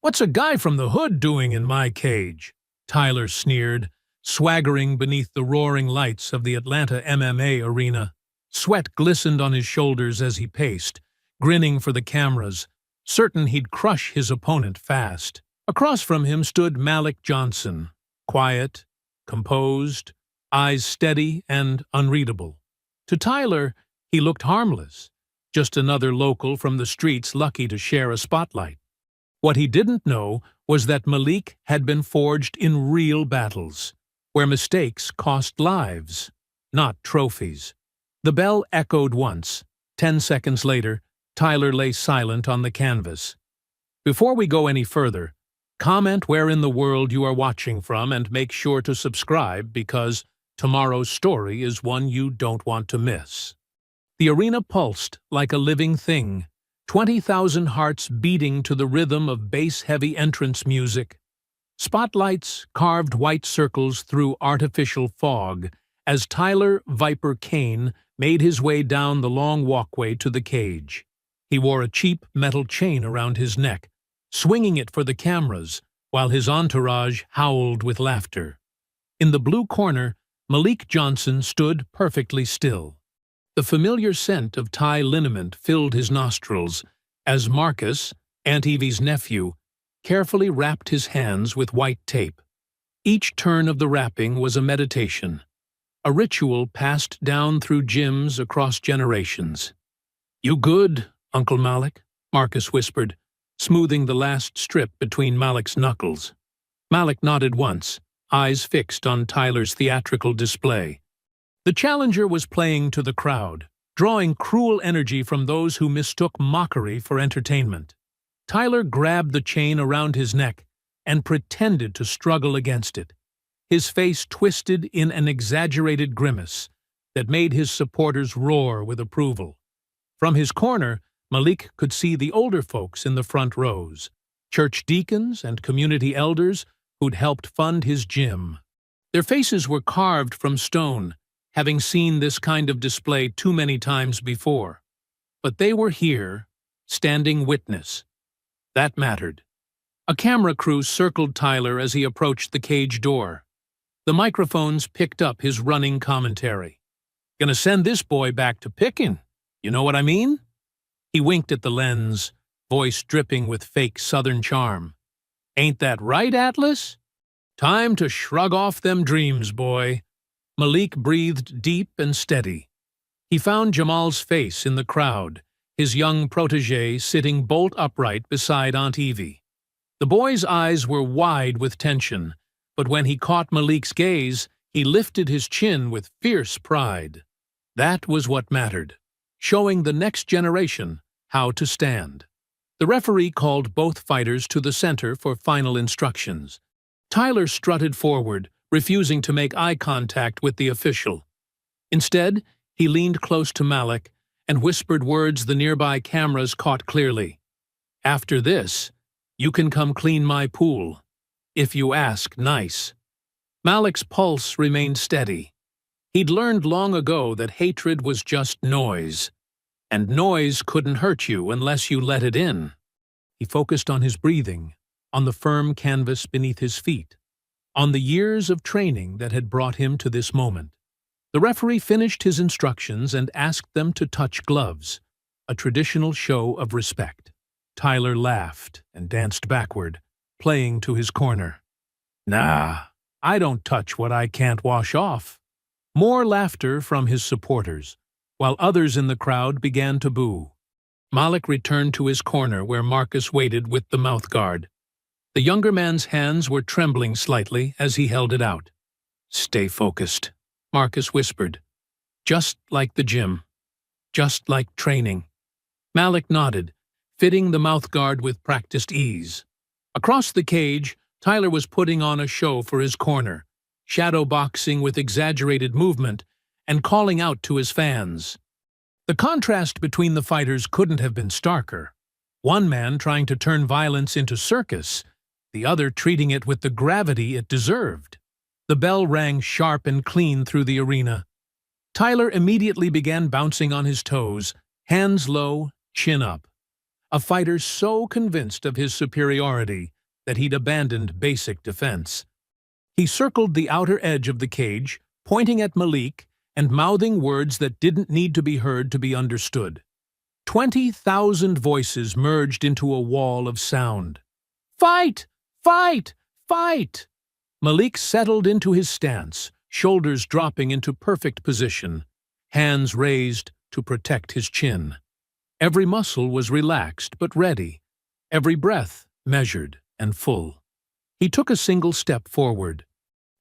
"What's a guy from the hood doing in my cage?" Tyler sneered, swaggering beneath the roaring lights of the Atlanta MMA arena. Sweat glistened on his shoulders as he paced, grinning for the cameras, certain he'd crush his opponent fast. Across from him stood Malik Johnson, quiet, composed, eyes steady and unreadable. To Tyler, he looked harmless, just another local from the streets lucky to share a spotlight. What he didn't know was that Malik had been forged in real battles, where mistakes cost lives, not trophies. The bell echoed once. 10 seconds later, Tyler lay silent on the canvas. Before we go any further, comment where in the world you are watching from and make sure to subscribe because tomorrow's story is one you don't want to miss. The arena pulsed like a living thing, 20,000 hearts beating to the rhythm of bass-heavy entrance music. Spotlights carved white circles through artificial fog as Tyler Viper Kane made his way down the long walkway to the cage. He wore a cheap metal chain around his neck, swinging it for the cameras, while his entourage howled with laughter. In the blue corner, Malik Johnson stood perfectly still. The familiar scent of Thai liniment filled his nostrils as Marcus, Aunt Evie's nephew, carefully wrapped his hands with white tape. Each turn of the wrapping was a meditation, a ritual passed down through gyms across generations. "You good, Uncle Malik?" Marcus whispered, smoothing the last strip between Malik's knuckles. Malik nodded once, eyes fixed on Tyler's theatrical display. The challenger was playing to the crowd, drawing cruel energy from those who mistook mockery for entertainment. Tyler grabbed the chain around his neck and pretended to struggle against it, his face twisted in an exaggerated grimace that made his supporters roar with approval. From his corner, Malik could see the older folks in the front rows, church deacons and community elders who'd helped fund his gym. Their faces were carved from stone, having seen this kind of display too many times before. But they were here, standing witness. That mattered. A camera crew circled Tyler as he approached the cage door. The microphones picked up his running commentary. "Gonna send this boy back to picking. You know what I mean?" He winked at the lens, voice dripping with fake Southern charm. "Ain't that right, Atlas? Time to shrug off them dreams, boy." Malik breathed deep and steady. He found Jamal's face in the crowd, his young protege sitting bolt upright beside Aunt Evie. The boy's eyes were wide with tension, but when he caught Malik's gaze, he lifted his chin with fierce pride. That was what mattered, showing the next generation how to stand. The referee called both fighters to the center for final instructions. Tyler strutted forward, refusing to make eye contact with the official. Instead, he leaned close to Malik and whispered words the nearby cameras caught clearly. "After this, you can come clean my pool, if you ask nice." Malik's pulse remained steady. He'd learned long ago that hatred was just noise, and noise couldn't hurt you unless you let it in. He focused on his breathing, on the firm canvas beneath his feet, on the years of training that had brought him to this moment. The referee finished his instructions and asked them to touch gloves, a traditional show of respect. Tyler laughed and danced backward, playing to his corner. "Nah, I don't touch what I can't wash off." More laughter from his supporters, while others in the crowd began to boo. Malik returned to his corner where Marcus waited with the mouthguard. The younger man's hands were trembling slightly as he held it out. "Stay focused," Marcus whispered. "Just like the gym. Just like training." Malik nodded, fitting the mouthguard with practiced ease. Across the cage, Tyler was putting on a show for his corner, shadow boxing with exaggerated movement and calling out to his fans. The contrast between the fighters couldn't have been starker. One man trying to turn violence into circus, the other treating it with the gravity it deserved. The bell rang sharp and clean through the arena. Tyler immediately began bouncing on his toes, hands low, chin up. a fighter so convinced of his superiority that he'd abandoned basic defense. He circled the outer edge of the cage, pointing at Malik and mouthing words that didn't need to be heard to be understood. 20,000 voices merged into a wall of sound. "Fight! Fight! Fight!" Malik settled into his stance, shoulders dropping into perfect position, hands raised to protect his chin. Every muscle was relaxed but ready, every breath measured and full. He took a single step forward.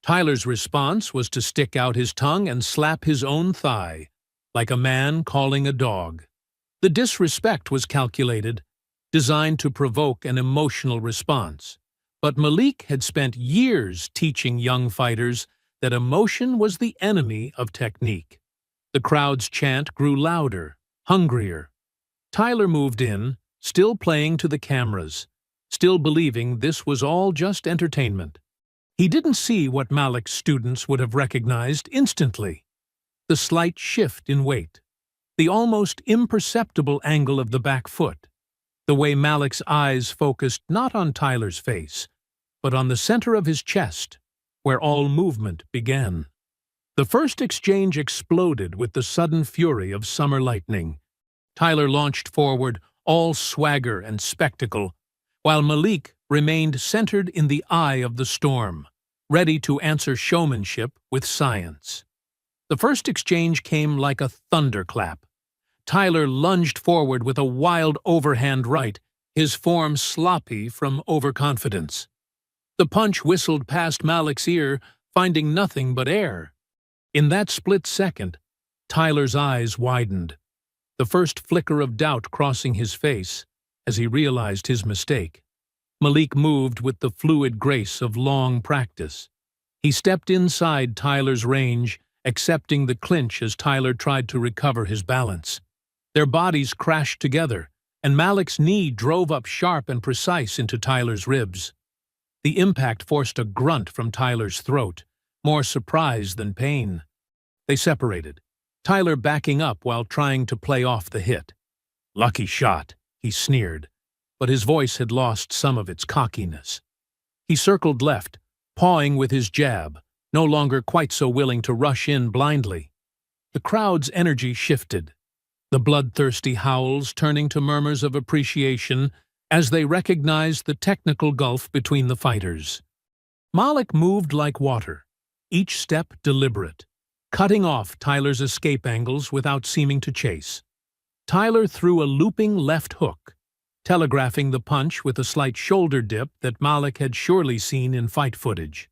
Tyler's response was to stick out his tongue and slap his own thigh, like a man calling a dog. The disrespect was calculated, designed to provoke an emotional response. But Malik had spent years teaching young fighters that emotion was the enemy of technique. The crowd's chant grew louder, hungrier. Tyler moved in, still playing to the cameras, still believing this was all just entertainment. He didn't see what Malik's students would have recognized instantly: the slight shift in weight, the almost imperceptible angle of the back foot, the way Malik's eyes focused not on Tyler's face, but on the center of his chest, where all movement began. The first exchange exploded with the sudden fury of summer lightning. Tyler launched forward, all swagger and spectacle, while Malik remained centered in the eye of the storm, ready to answer showmanship with science. The first exchange came like a thunderclap. Tyler lunged forward with a wild overhand right, his form sloppy from overconfidence. The punch whistled past Malik's ear, finding nothing but air. In that split second, Tyler's eyes widened, the first flicker of doubt crossing his face as he realized his mistake. Malik moved with the fluid grace of long practice. He stepped inside Tyler's range, accepting the clinch as Tyler tried to recover his balance. Their bodies crashed together, and Malik's knee drove up sharp and precise into Tyler's ribs. The impact forced a grunt from Tyler's throat, more surprise than pain. They separated, Tyler backing up while trying to play off the hit. "Lucky shot," he sneered, but his voice had lost some of its cockiness. He circled left, pawing with his jab, no longer quite so willing to rush in blindly. The crowd's energy shifted, the bloodthirsty howls turning to murmurs of appreciation as they recognized the technical gulf between the fighters. Malik moved like water, each step deliberate, cutting off Tyler's escape angles without seeming to chase. Tyler threw a looping left hook, telegraphing the punch with a slight shoulder dip that Malik had surely seen in fight footage.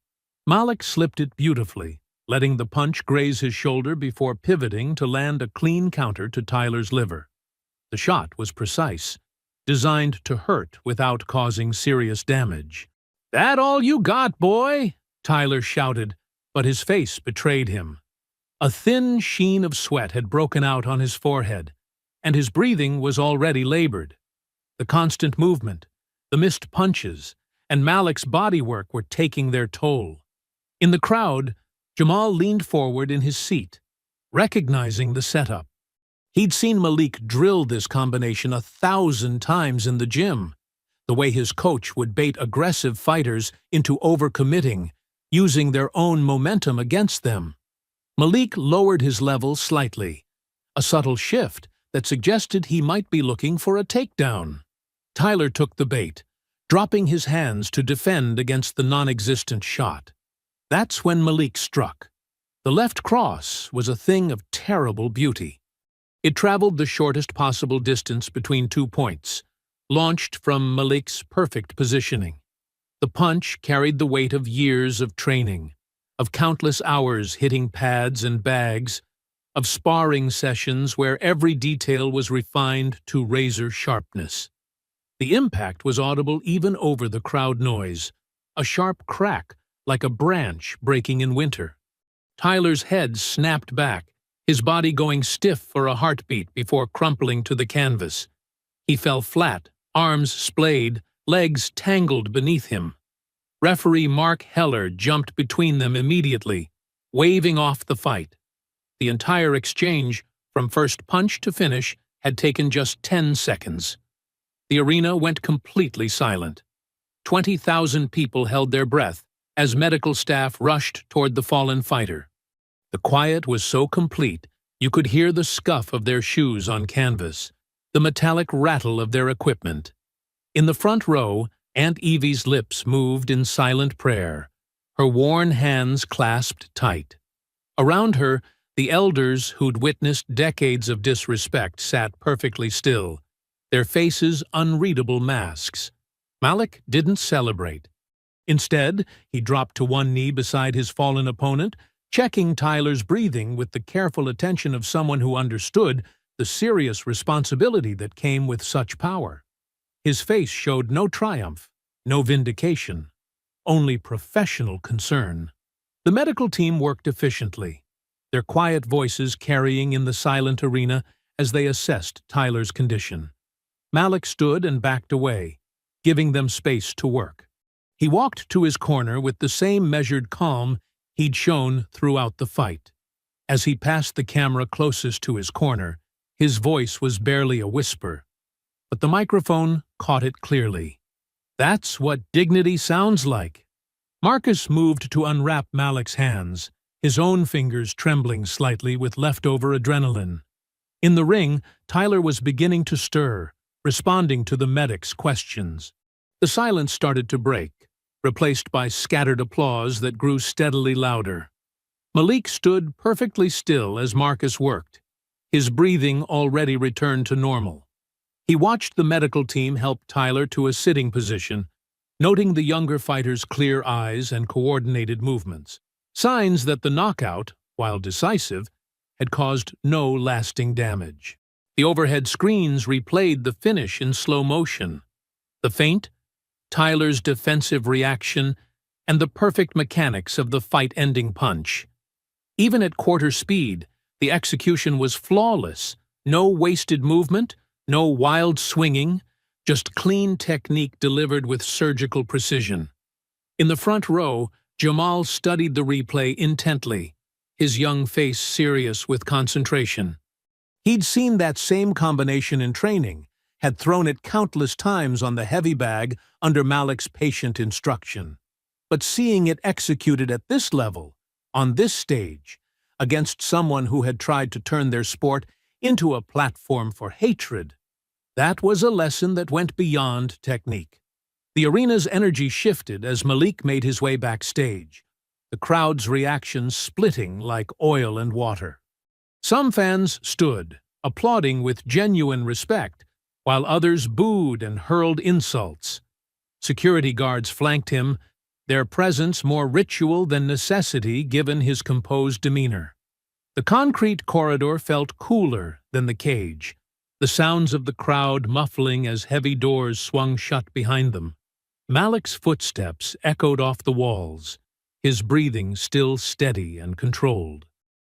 Malik slipped it beautifully, letting the punch graze his shoulder before pivoting to land a clean counter to Tyler's liver. The shot was precise, designed to hurt without causing serious damage. "That all you got, boy?" Tyler shouted, but his face betrayed him. A thin sheen of sweat had broken out on his forehead, and his breathing was already labored. The constant movement, the missed punches, and Malik's bodywork were taking their toll. In the crowd, Jamal leaned forward in his seat, recognizing the setup. He'd seen Malik drill this combination 1,000 times in the gym, the way his coach would bait aggressive fighters into overcommitting, using their own momentum against them. Malik lowered his level slightly, a subtle shift that suggested he might be looking for a takedown. Tyler took the bait, dropping his hands to defend against the non-existent shot. That's when Malik struck. The left cross was a thing of terrible beauty. It traveled the shortest possible distance between 2 points, launched from Malik's perfect positioning. The punch carried the weight of years of training, of countless hours hitting pads and bags, of sparring sessions where every detail was refined to razor sharpness. The impact was audible even over the crowd noise, a sharp crack like a branch breaking in winter. Tyler's head snapped back, his body going stiff for a heartbeat before crumpling to the canvas. He fell flat, arms splayed, legs tangled beneath him. Referee Mark Heller jumped between them immediately, waving off the fight. The entire exchange, from first punch to finish, had taken just 10 seconds. The arena went completely silent. 20,000 people held their breath as medical staff rushed toward the fallen fighter. The quiet was so complete, you could hear the scuff of their shoes on canvas, the metallic rattle of their equipment. In the front row, Aunt Evie's lips moved in silent prayer, her worn hands clasped tight. Around her, the elders who'd witnessed decades of disrespect sat perfectly still, their faces unreadable masks. Malik didn't celebrate. Instead, he dropped to one knee beside his fallen opponent, checking Tyler's breathing with the careful attention of someone who understood the serious responsibility that came with such power. His face showed no triumph, no vindication, only professional concern. The medical team worked efficiently, their quiet voices carrying in the silent arena as they assessed Tyler's condition. Malik stood and backed away, giving them space to work. He walked to his corner with the same measured calm he'd shown throughout the fight. As he passed the camera closest to his corner, his voice was barely a whisper, but the microphone caught it clearly. "That's what dignity sounds like." Marcus moved to unwrap Malik's hands, his own fingers trembling slightly with leftover adrenaline. In the ring, Tyler was beginning to stir, responding to the medic's questions. The silence started to break, replaced by scattered applause that grew steadily louder. Malik stood perfectly still as Marcus worked, his breathing already returned to normal. He watched the medical team help Tyler to a sitting position, noting the younger fighter's clear eyes and coordinated movements, signs that the knockout, while decisive, had caused no lasting damage. The overhead screens replayed the finish in slow motion. The feint, Tyler's defensive reaction, and the perfect mechanics of the fight-ending punch. Even at quarter speed, the execution was flawless. No wasted movement, no wild swinging, just clean technique delivered with surgical precision. In the front row, Jamal studied the replay intently, his young face serious with concentration. He'd seen that same combination in training, had thrown it countless times on the heavy bag under Malik's patient instruction. But seeing it executed at this level, on this stage, against someone who had tried to turn their sport into a platform for hatred, that was a lesson that went beyond technique. The arena's energy shifted as Malik made his way backstage, the crowd's reactions splitting like oil and water. Some fans stood, applauding with genuine respect, while others booed and hurled insults. Security guards flanked him, their presence more ritual than necessity given his composed demeanor. The concrete corridor felt cooler than the cage, the sounds of the crowd muffling as heavy doors swung shut behind them. Malik's footsteps echoed off the walls, his breathing still steady and controlled.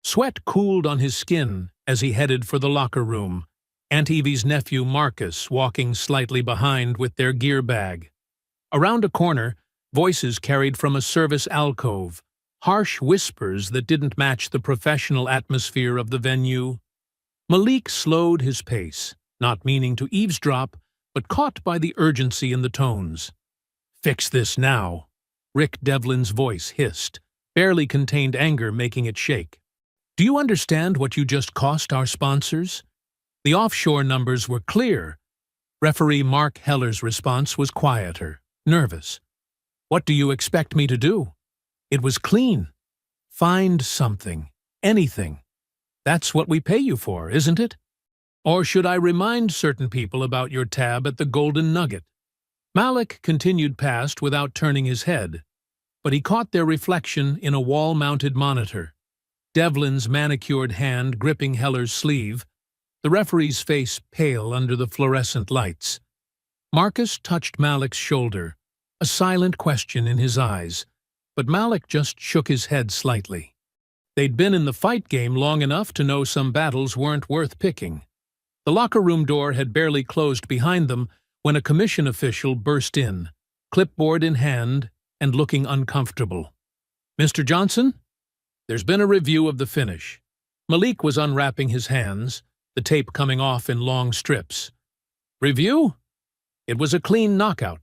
Sweat cooled on his skin as he headed for the locker room, Aunt Evie's nephew Marcus walking slightly behind with their gear bag. Around a corner, voices carried from a service alcove, harsh whispers that didn't match the professional atmosphere of the venue. Malik slowed his pace, not meaning to eavesdrop, but caught by the urgency in the tones. "Fix this now," Rick Devlin's voice hissed, barely contained anger making it shake. "Do you understand what you just cost our sponsors?" The offshore numbers were clear. Referee Mark Heller's response was quieter, nervous. "What do you expect me to do?" It was clean. "Find something. Anything. That's what we pay you for, isn't it? Or should I remind certain people about your tab at the Golden Nugget?" Malik continued past without turning his head, but he caught their reflection in a wall-mounted monitor. Devlin's manicured hand gripping Heller's sleeve, the referee's face pale under the fluorescent lights. Marcus touched Malik's shoulder, a silent question in his eyes, but Malik just shook his head slightly. They'd been in the fight game long enough to know some battles weren't worth picking. The locker room door had barely closed behind them when a commission official burst in, clipboard in hand and looking uncomfortable. "Mr. Johnson, there's been a review of the finish." Malik was unwrapping his hands, the tape coming off in long strips. "Review? It was a clean knockout.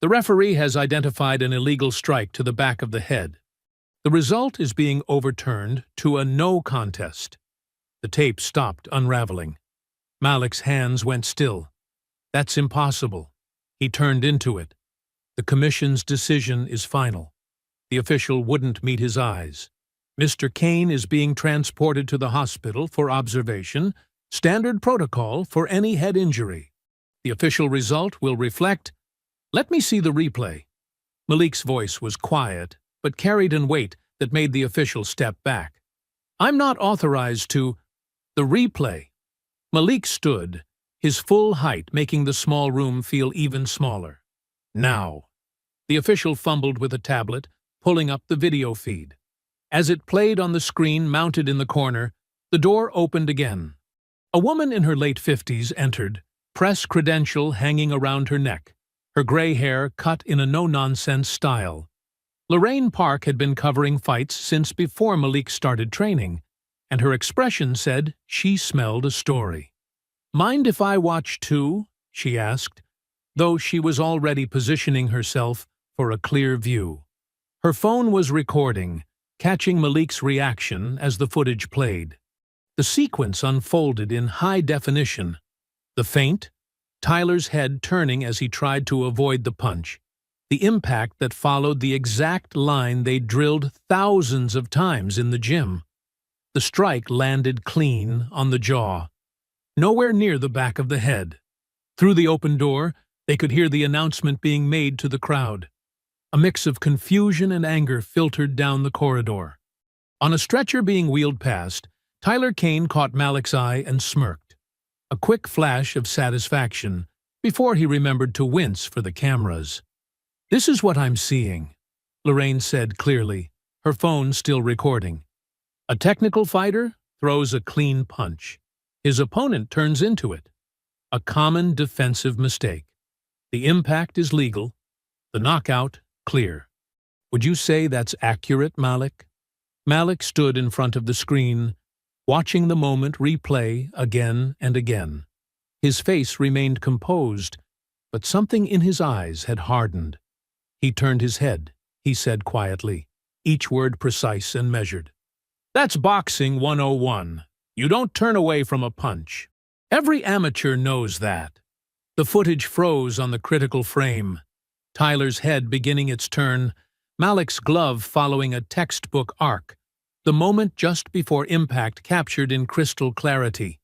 The referee has identified an illegal strike to the back of the head. The result is being overturned to a no contest. The tape stopped unraveling. Malik's hands went still. That's impossible. He turned into it. The commission's decision is final. The official wouldn't meet his eyes. Mr. Kane is being transported to the hospital for observation, standard protocol for any head injury. The official result will reflect. Let me see the replay. Malik's voice was quiet, but carried an weight that made the official step back. I'm not authorized to. The replay. Malik stood, his full height making the small room feel even smaller. Now. The official fumbled with a tablet, pulling up the video feed. As it played on the screen mounted in the corner, the door opened again. A woman in her late 50s entered, press credential hanging around her neck, her gray hair cut in a no-nonsense style. Lorraine Park had been covering fights since before Malik started training, and her expression said she smelled a story. Mind if I watch too? She asked, though she was already positioning herself for a clear view. Her phone was recording, catching Malik's reaction as the footage played. The sequence unfolded in high definition. The feint, Tyler's head turning as he tried to avoid the punch. The impact that followed the exact line they drilled thousands of times in the gym. The strike landed clean on the jaw, nowhere near the back of the head. Through the open door, they could hear the announcement being made to the crowd. A mix of confusion and anger filtered down the corridor. On a stretcher being wheeled past, Tyler Kane caught Malik's eye and smirked. A quick flash of satisfaction before he remembered to wince for the cameras. This is what I'm seeing, Lorraine said clearly, her phone still recording. A technical fighter throws a clean punch. His opponent turns into it. A common defensive mistake. The impact is legal. The knockout, clear. Would you say that's accurate, Malik? Malik stood in front of the screen, watching the moment replay again and again. His face remained composed, but something in his eyes had hardened. He turned his head, he said quietly, each word precise and measured. That's boxing 101. You don't turn away from a punch. Every amateur knows that. The footage froze on the critical frame. Tyler's head beginning its turn, Malik's glove following a textbook arc, the moment just before impact captured in crystal clarity.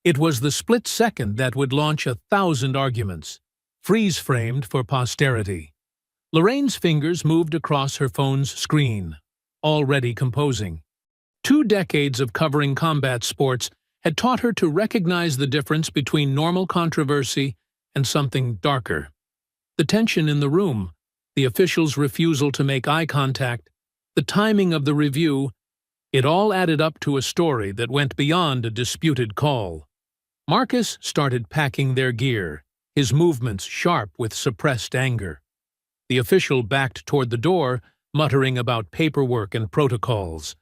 It was the split second that would launch 1,000 arguments, freeze-framed for posterity. Lorraine's fingers moved across her phone's screen, already composing. 2 decades of covering combat sports had taught her to recognize the difference between normal controversy and something darker. The tension in the room, the official's refusal to make eye contact, the timing of the review, it all added up to a story that went beyond a disputed call. Marcus started packing their gear, his movements sharp with suppressed anger. The official backed toward the door, muttering about paperwork and protocols.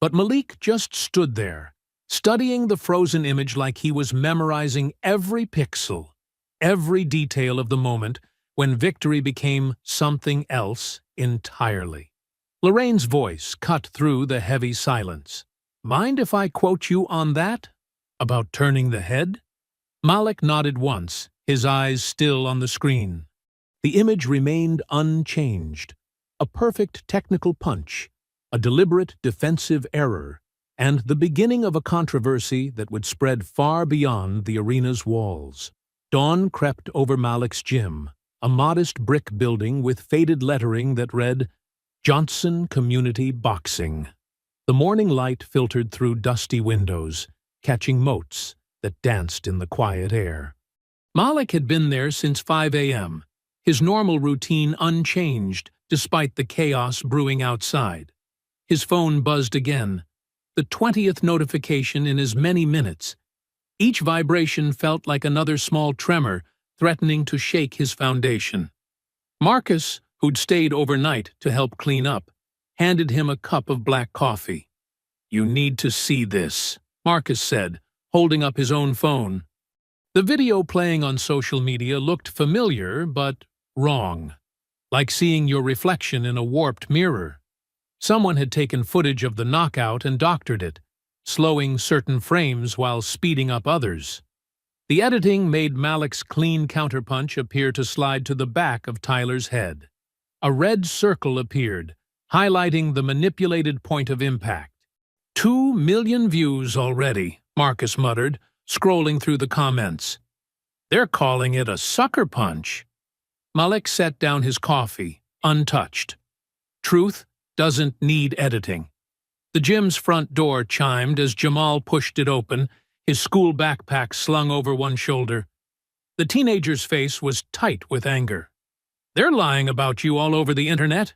But Malik just stood there, studying the frozen image like he was memorizing every pixel, every detail of the moment when victory became something else entirely. Lorraine's voice cut through the heavy silence. Mind if I quote you on that? About turning the head? Malik nodded once, his eyes still on the screen. The image remained unchanged. A perfect technical punch, a deliberate defensive error, and the beginning of a controversy that would spread far beyond the arena's walls. Dawn crept over Malik's gym, a modest brick building with faded lettering that read, Johnson Community Boxing. The morning light filtered through dusty windows, catching motes that danced in the quiet air. Malik had been there since 5 a.m., his normal routine unchanged despite the chaos brewing outside. His phone buzzed again, the 20th notification in as many minutes. Each vibration felt like another small tremor threatening to shake his foundation. Marcus, who'd stayed overnight to help clean up, handed him a cup of black coffee. You need to see this, Marcus said, holding up his own phone. The video playing on social media looked familiar, but wrong, like seeing your reflection in a warped mirror. Someone had taken footage of the knockout and doctored it, slowing certain frames while speeding up others. The editing made Malik's clean counterpunch appear to slide to the back of Tyler's head. A red circle appeared, highlighting the manipulated point of impact. 2 million views already, Marcus muttered, scrolling through the comments. They're calling it a sucker punch. Malik set down his coffee, untouched. Truth doesn't need editing. The gym's front door chimed as Jamal pushed it open, his school backpack slung over one shoulder. The teenager's face was tight with anger. They're lying about you all over the internet.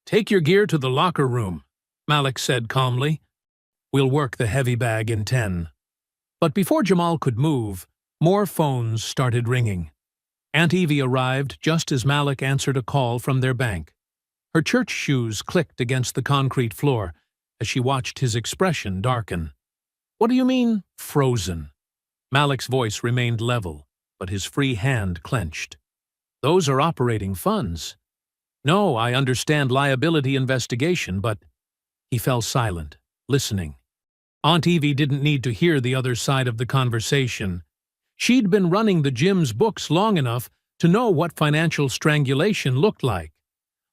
Take your gear to the locker room, Malik said calmly. We'll work the heavy bag in 10. But before Jamal could move, more phones started ringing. Aunt Evie arrived just as Malik answered a call from their bank. Her church shoes clicked against the concrete floor as she watched his expression darken. What do you mean, frozen? Malik's voice remained level, but his free hand clenched. Those are operating funds. No, I understand liability investigation, but... He fell silent, listening. Aunt Evie didn't need to hear the other side of the conversation. She'd been running the gym's books long enough to know what financial strangulation looked like.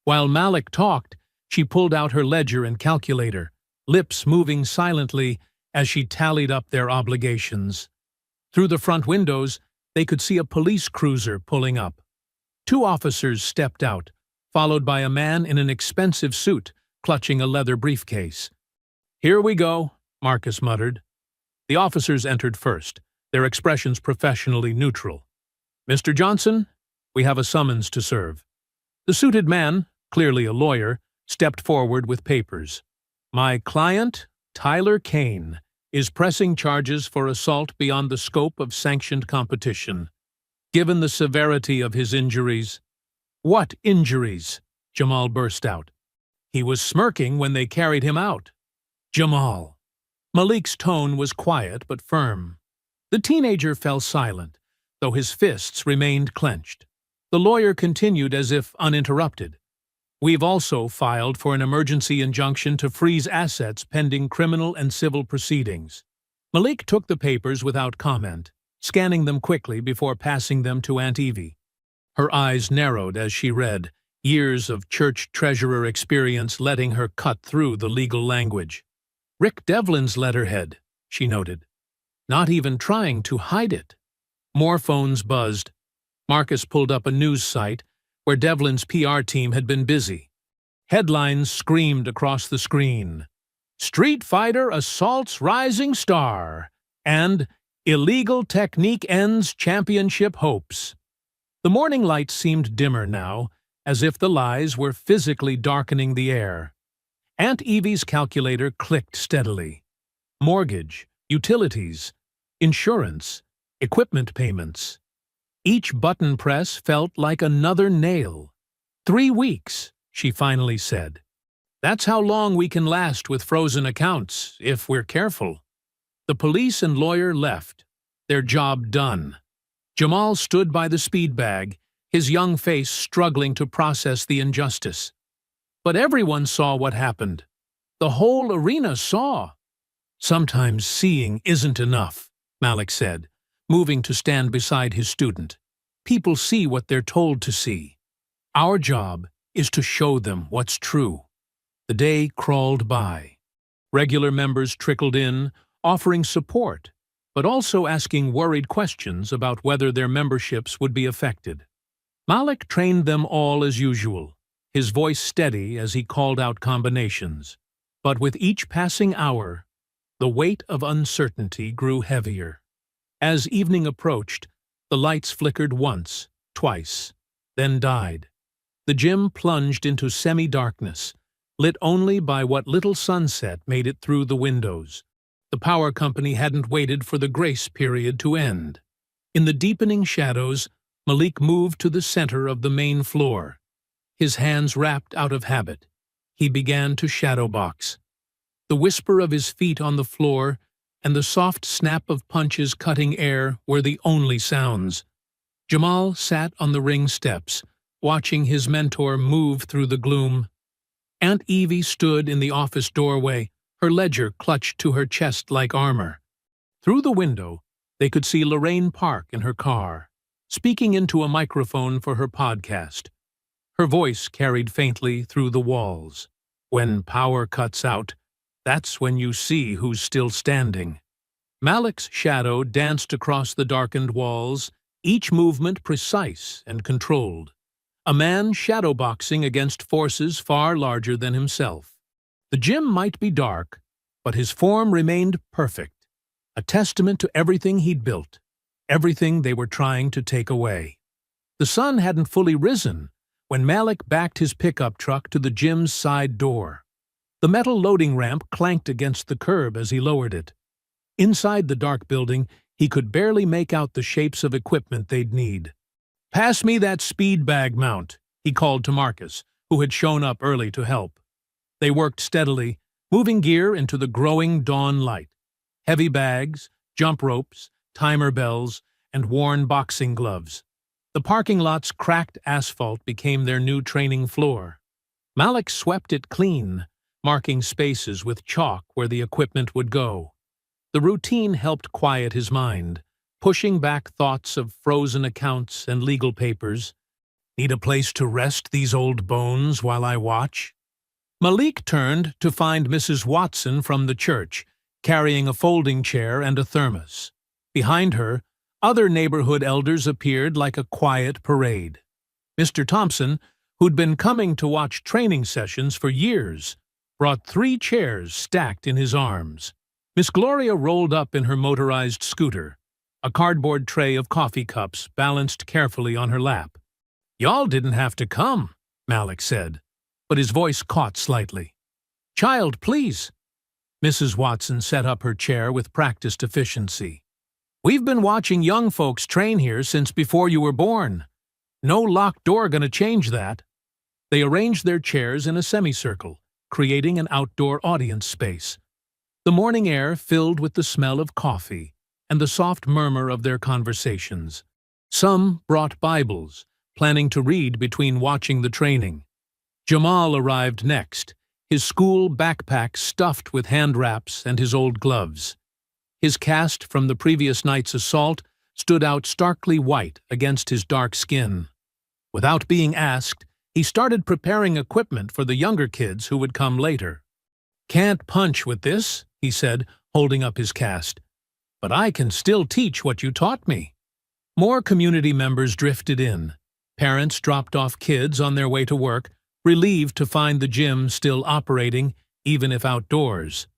While Malik talked, she pulled out her ledger and calculator, lips moving silently as she tallied up their obligations. Through the front windows, they could see a police cruiser pulling up. 2 officers stepped out, followed by a man in an expensive suit, clutching a leather briefcase. Here we go, Marcus muttered. The officers entered first, their expressions professionally neutral. Mr. Johnson, we have a summons to serve. The suited man, clearly a lawyer, stepped forward with papers. My client, Tyler Kane, is pressing charges for assault beyond the scope of sanctioned competition. Given the severity of his injuries... What injuries? Jamal burst out. He was smirking when they carried him out. Jamal. Malik's tone was quiet but firm. The teenager fell silent, though his fists remained clenched. The lawyer continued as if uninterrupted. We've also filed for an emergency injunction to freeze assets pending criminal and civil proceedings. Malik took the papers without comment, scanning them quickly before passing them to Aunt Evie. Her eyes narrowed as she read, years of church treasurer experience letting her cut through the legal language. Rick Devlin's letterhead, she noted. Not even trying to hide it. More phones buzzed. Marcus pulled up a news site where Devlin's PR team had been busy. Headlines screamed across the screen. Street Fighter assaults rising star, and illegal technique ends championship hopes. The morning light seemed dimmer now, as if the lies were physically darkening the air. Aunt Evie's calculator clicked steadily. Mortgage, utilities, insurance, equipment payments. Each button press felt like another nail. 3 weeks, she finally said. That's how long we can last with frozen accounts, if we're careful. The police and lawyer left, their job done. Jamal stood by the speed bag, his young face struggling to process the injustice. But everyone saw what happened. The whole arena saw. Sometimes seeing isn't enough, Malik said, moving to stand beside his student. People see what they're told to see. Our job is to show them what's true. The day crawled by. Regular members trickled in, offering support, but also asking worried questions about whether their memberships would be affected. Malik trained them all as usual, his voice steady as he called out combinations. But with each passing hour, the weight of uncertainty grew heavier. As evening approached, the lights flickered once, twice, then died. The gym plunged into semi-darkness, lit only by what little sunset made it through the windows. The power company hadn't waited for the grace period to end. In the deepening shadows, Malik moved to the center of the main floor. His hands wrapped out of habit. He began to shadow box. The whisper of his feet on the floor and the soft snap of punches cutting air were the only sounds. Jamal sat on the ring steps, watching his mentor move through the gloom. Aunt Evie stood in the office doorway, her ledger clutched to her chest like armor. Through the window, they could see Lorraine park in her car, speaking into a microphone for her podcast. Her voice carried faintly through the walls. When power cuts out, that's when you see who's still standing. Malik's shadow danced across the darkened walls, each movement precise and controlled. A man shadowboxing against forces far larger than himself. The gym might be dark, but his form remained perfect, a testament to everything he'd built, everything they were trying to take away. The sun hadn't fully risen when Malik backed his pickup truck to the gym's side door. The metal loading ramp clanked against the curb as he lowered it. Inside the dark building, he could barely make out the shapes of equipment they'd need. "Pass me that speed bag mount," he called to Marcus, who had shown up early to help. They worked steadily, moving gear into the growing dawn light. Heavy bags, jump ropes, timer bells, and worn boxing gloves. The parking lot's cracked asphalt became their new training floor. Malik swept it clean, marking spaces with chalk where the equipment would go. The routine helped quiet his mind, pushing back thoughts of frozen accounts and legal papers. "Need a place to rest these old bones while I watch?" Malik turned to find Mrs. Watson from the church, carrying a folding chair and a thermos. Behind her, other neighborhood elders appeared like a quiet parade. Mr. Thompson, who'd been coming to watch training sessions for years, brought 3 chairs stacked in his arms. Miss Gloria rolled up in her motorized scooter, a cardboard tray of coffee cups balanced carefully on her lap. "Y'all didn't have to come," Malik said, but his voice caught slightly. "Child, please." Mrs. Watson set up her chair with practiced efficiency. "We've been watching young folks train here since before you were born. No locked door gonna change that." They arranged their chairs in a semicircle, creating an outdoor audience space. The morning air filled with the smell of coffee and the soft murmur of their conversations. Some brought Bibles, planning to read between watching the training. Jamal arrived next, his school backpack stuffed with hand wraps and his old gloves. His cast from the previous night's assault stood out starkly white against his dark skin. Without being asked, he started preparing equipment for the younger kids who would come later. "Can't punch with this," he said, holding up his cast. "But I can still teach what you taught me." More community members drifted in. Parents dropped off kids on their way to work, relieved to find the gym still operating, even if outdoors.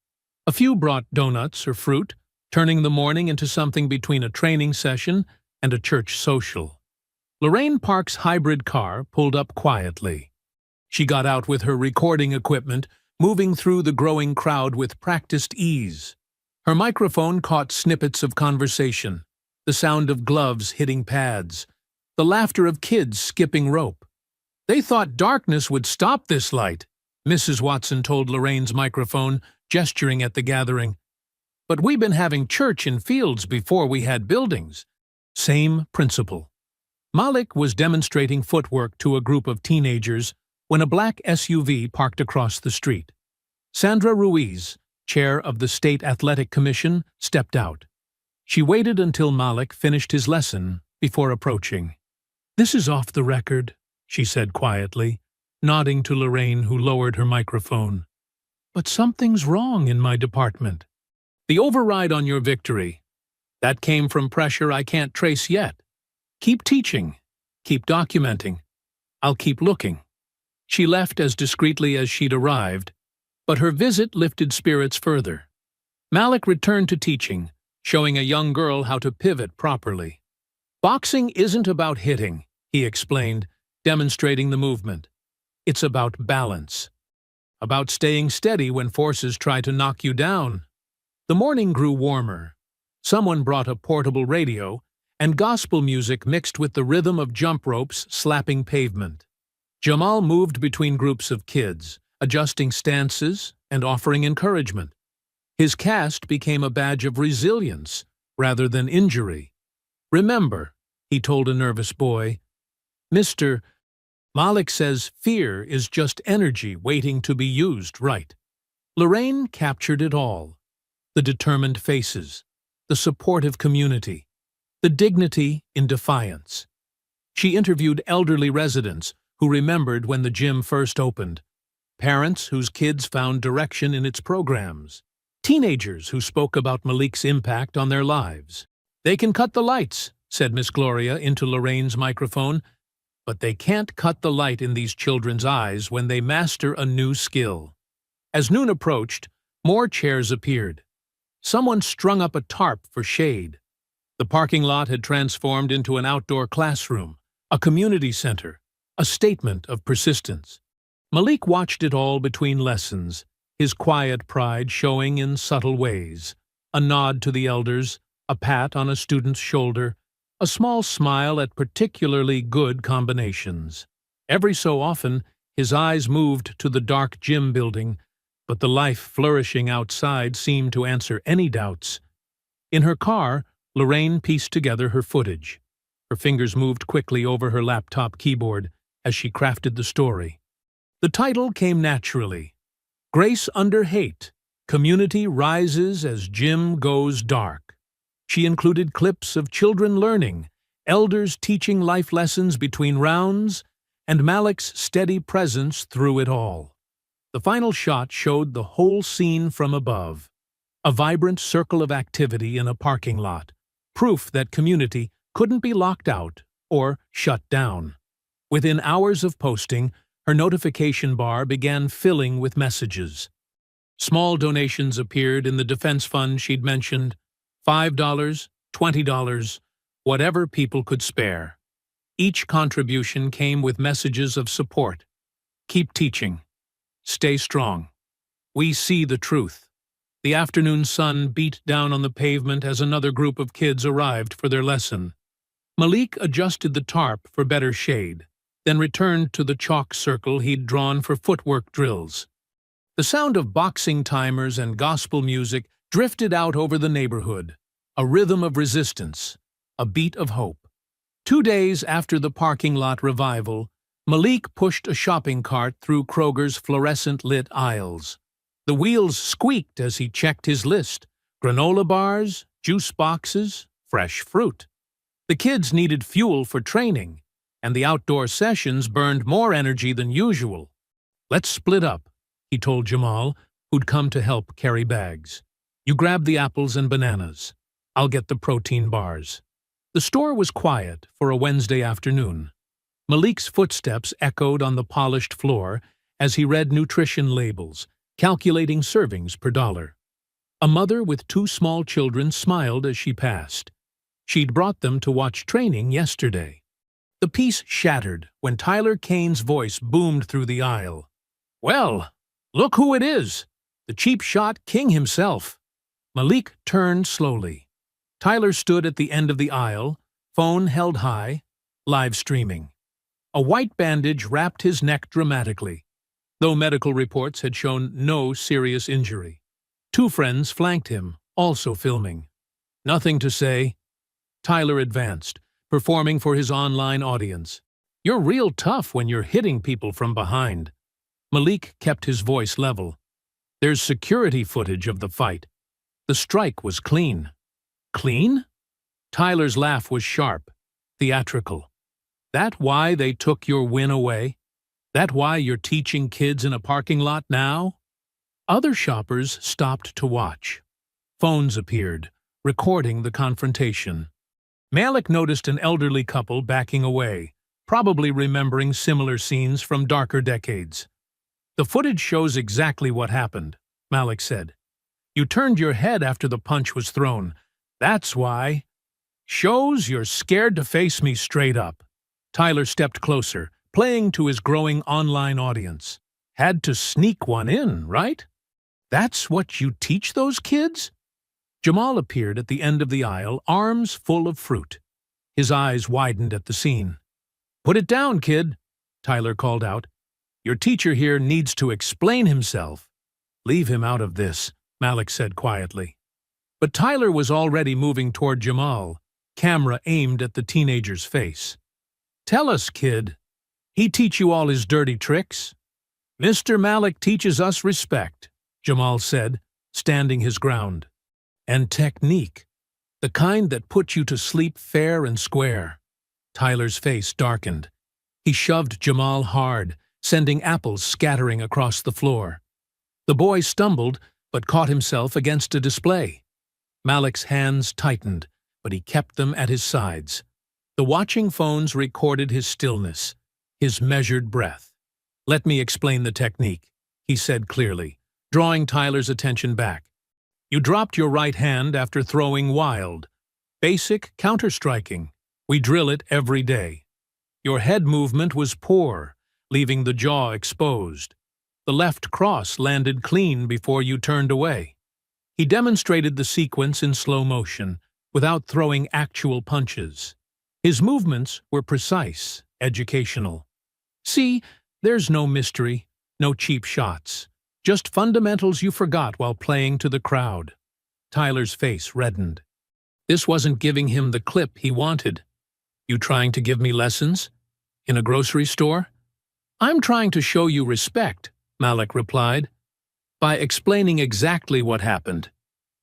A few brought donuts or fruit, turning the morning into something between a training session and a church social. Lorraine Park's hybrid car pulled up quietly. She got out with her recording equipment, moving through the growing crowd with practiced ease. Her microphone caught snippets of conversation, the sound of gloves hitting pads, the laughter of kids skipping rope. "They thought darkness would stop this light," Mrs. Watson told Lorraine's microphone, gesturing at the gathering. "But we've been having church in fields before we had buildings." Same principle. Malik was demonstrating footwork to a group of teenagers when a black SUV parked across the street. Sandra Ruiz, chair of the State Athletic Commission, stepped out. She waited until Malik finished his lesson before approaching. "This is off the record," she said quietly, nodding to Lorraine, who lowered her microphone. "But something's wrong in my department." "The override on your victory. That came from pressure I can't trace yet. Keep teaching. Keep documenting. I'll keep looking." She left as discreetly as she'd arrived, but her visit lifted spirits further. Malik returned to teaching, showing a young girl how to pivot properly. "Boxing isn't about hitting," he explained, demonstrating the movement. "It's about balance. About staying steady when forces try to knock you down." The morning grew warmer. Someone brought a portable radio, and gospel music mixed with the rhythm of jump ropes slapping pavement. Jamal moved between groups of kids, adjusting stances and offering encouragement. His cast became a badge of resilience rather than injury. "Remember," he told a nervous boy, "Mr. Malik says fear is just energy waiting to be used right." Lorraine captured it all: the determined faces, the supportive community, the dignity in defiance. She interviewed elderly residents who remembered when the gym first opened, parents whose kids found direction in its programs, teenagers who spoke about Malik's impact on their lives. "They can cut the lights," said Miss Gloria into Lorraine's microphone, "but they can't cut the light in these children's eyes when they master a new skill." As noon approached, more chairs appeared. Someone strung up a tarp for shade. The parking lot had transformed into an outdoor classroom, a community center, a statement of persistence. Malik watched it all between lessons, his quiet pride showing in subtle ways: a nod to the elders, a pat on a student's shoulder, a small smile at particularly good combinations. Every so often, his eyes moved to the dark gym building, but the life flourishing outside seemed to answer any doubts. In her car, Lorraine pieced together her footage. Her fingers moved quickly over her laptop keyboard as she crafted the story. The title came naturally: "Grace Under Hate, Community Rises as Gym Goes Dark." She included clips of children learning, elders teaching life lessons between rounds, and Malik's steady presence through it all. The final shot showed the whole scene from above: a vibrant circle of activity in a parking lot, proof that community couldn't be locked out or shut down. Within hours of posting, her notification bar began filling with messages. Small donations appeared in the defense fund she'd mentioned: $5, $20, whatever people could spare. Each contribution came with messages of support: "Keep teaching. Stay strong. We see the truth." The afternoon sun beat down on the pavement as another group of kids arrived for their lesson. Malik adjusted the tarp for better shade, then returned to the chalk circle he'd drawn for footwork drills. The sound of boxing timers and gospel music drifted out over the neighborhood, a rhythm of resistance, a beat of hope. 2 days after the parking lot revival, Malik pushed a shopping cart through Kroger's fluorescent-lit aisles. The wheels squeaked as he checked his list: granola bars, juice boxes, fresh fruit. The kids needed fuel for training, and the outdoor sessions burned more energy than usual. "Let's split up," he told Jamal, who'd come to help carry bags. "You grab the apples and bananas. I'll get the protein bars." The store was quiet for a Wednesday afternoon. Malik's footsteps echoed on the polished floor as he read nutrition labels, calculating servings per dollar. A mother with 2 small children smiled as she passed. She'd brought them to watch training yesterday. The peace shattered when Tyler Kane's voice boomed through the aisle. "Well, look who it is! The cheap shot king himself." Malik turned slowly. Tyler stood at the end of the aisle, phone held high, live streaming. A white bandage wrapped his neck dramatically, though medical reports had shown no serious injury. 2 friends flanked him, also filming. "Nothing to say." Tyler advanced, performing for his online audience. "You're real tough when you're hitting people from behind." Malik kept his voice level. "There's security footage of the fight. The strike was clean." "Clean?" Tyler's laugh was sharp, theatrical. "That why they took your win away? That why you're teaching kids in a parking lot now?" Other shoppers stopped to watch. Phones appeared, recording the confrontation. Malik noticed an elderly couple backing away, probably remembering similar scenes from darker decades. "The footage shows exactly what happened," Malik said. "You turned your head after the punch was thrown. That's why. Shows you're scared to face me straight up." Tyler stepped closer, playing to his growing online audience. "Had to sneak one in, right? That's what you teach those kids?" Jamal appeared at the end of the aisle, arms full of fruit. His eyes widened at the scene. "Put it down, kid," Tyler called out. "Your teacher here needs to explain himself. Leave him out of this." Malik said quietly. But Tyler was already moving toward Jamal, camera aimed at the teenager's face. "Tell us, kid. He teach you all his dirty tricks?" "Mr. Malik teaches us respect," Jamal said, standing his ground. "And technique. The kind that puts you to sleep fair and square." Tyler's face darkened. He shoved Jamal hard, sending apples scattering across the floor. The boy stumbled, but caught himself against a display. Malik's hands tightened, but he kept them at his sides. The watching phones recorded his stillness, his measured breath. "Let me explain the technique," he said clearly, drawing Tyler's attention back. "You dropped your right hand after throwing wild. Basic counter-striking. We drill it every day. Your head movement was poor, leaving the jaw exposed. The left cross landed clean before you turned away." He demonstrated the sequence in slow motion, without throwing actual punches. His movements were precise, educational. "See, there's no mystery, no cheap shots. Just fundamentals you forgot while playing to the crowd." Tyler's face reddened. This wasn't giving him the clip he wanted. "You trying to give me lessons? In a grocery store?" "I'm trying to show you respect," Malik replied, "by explaining exactly what happened.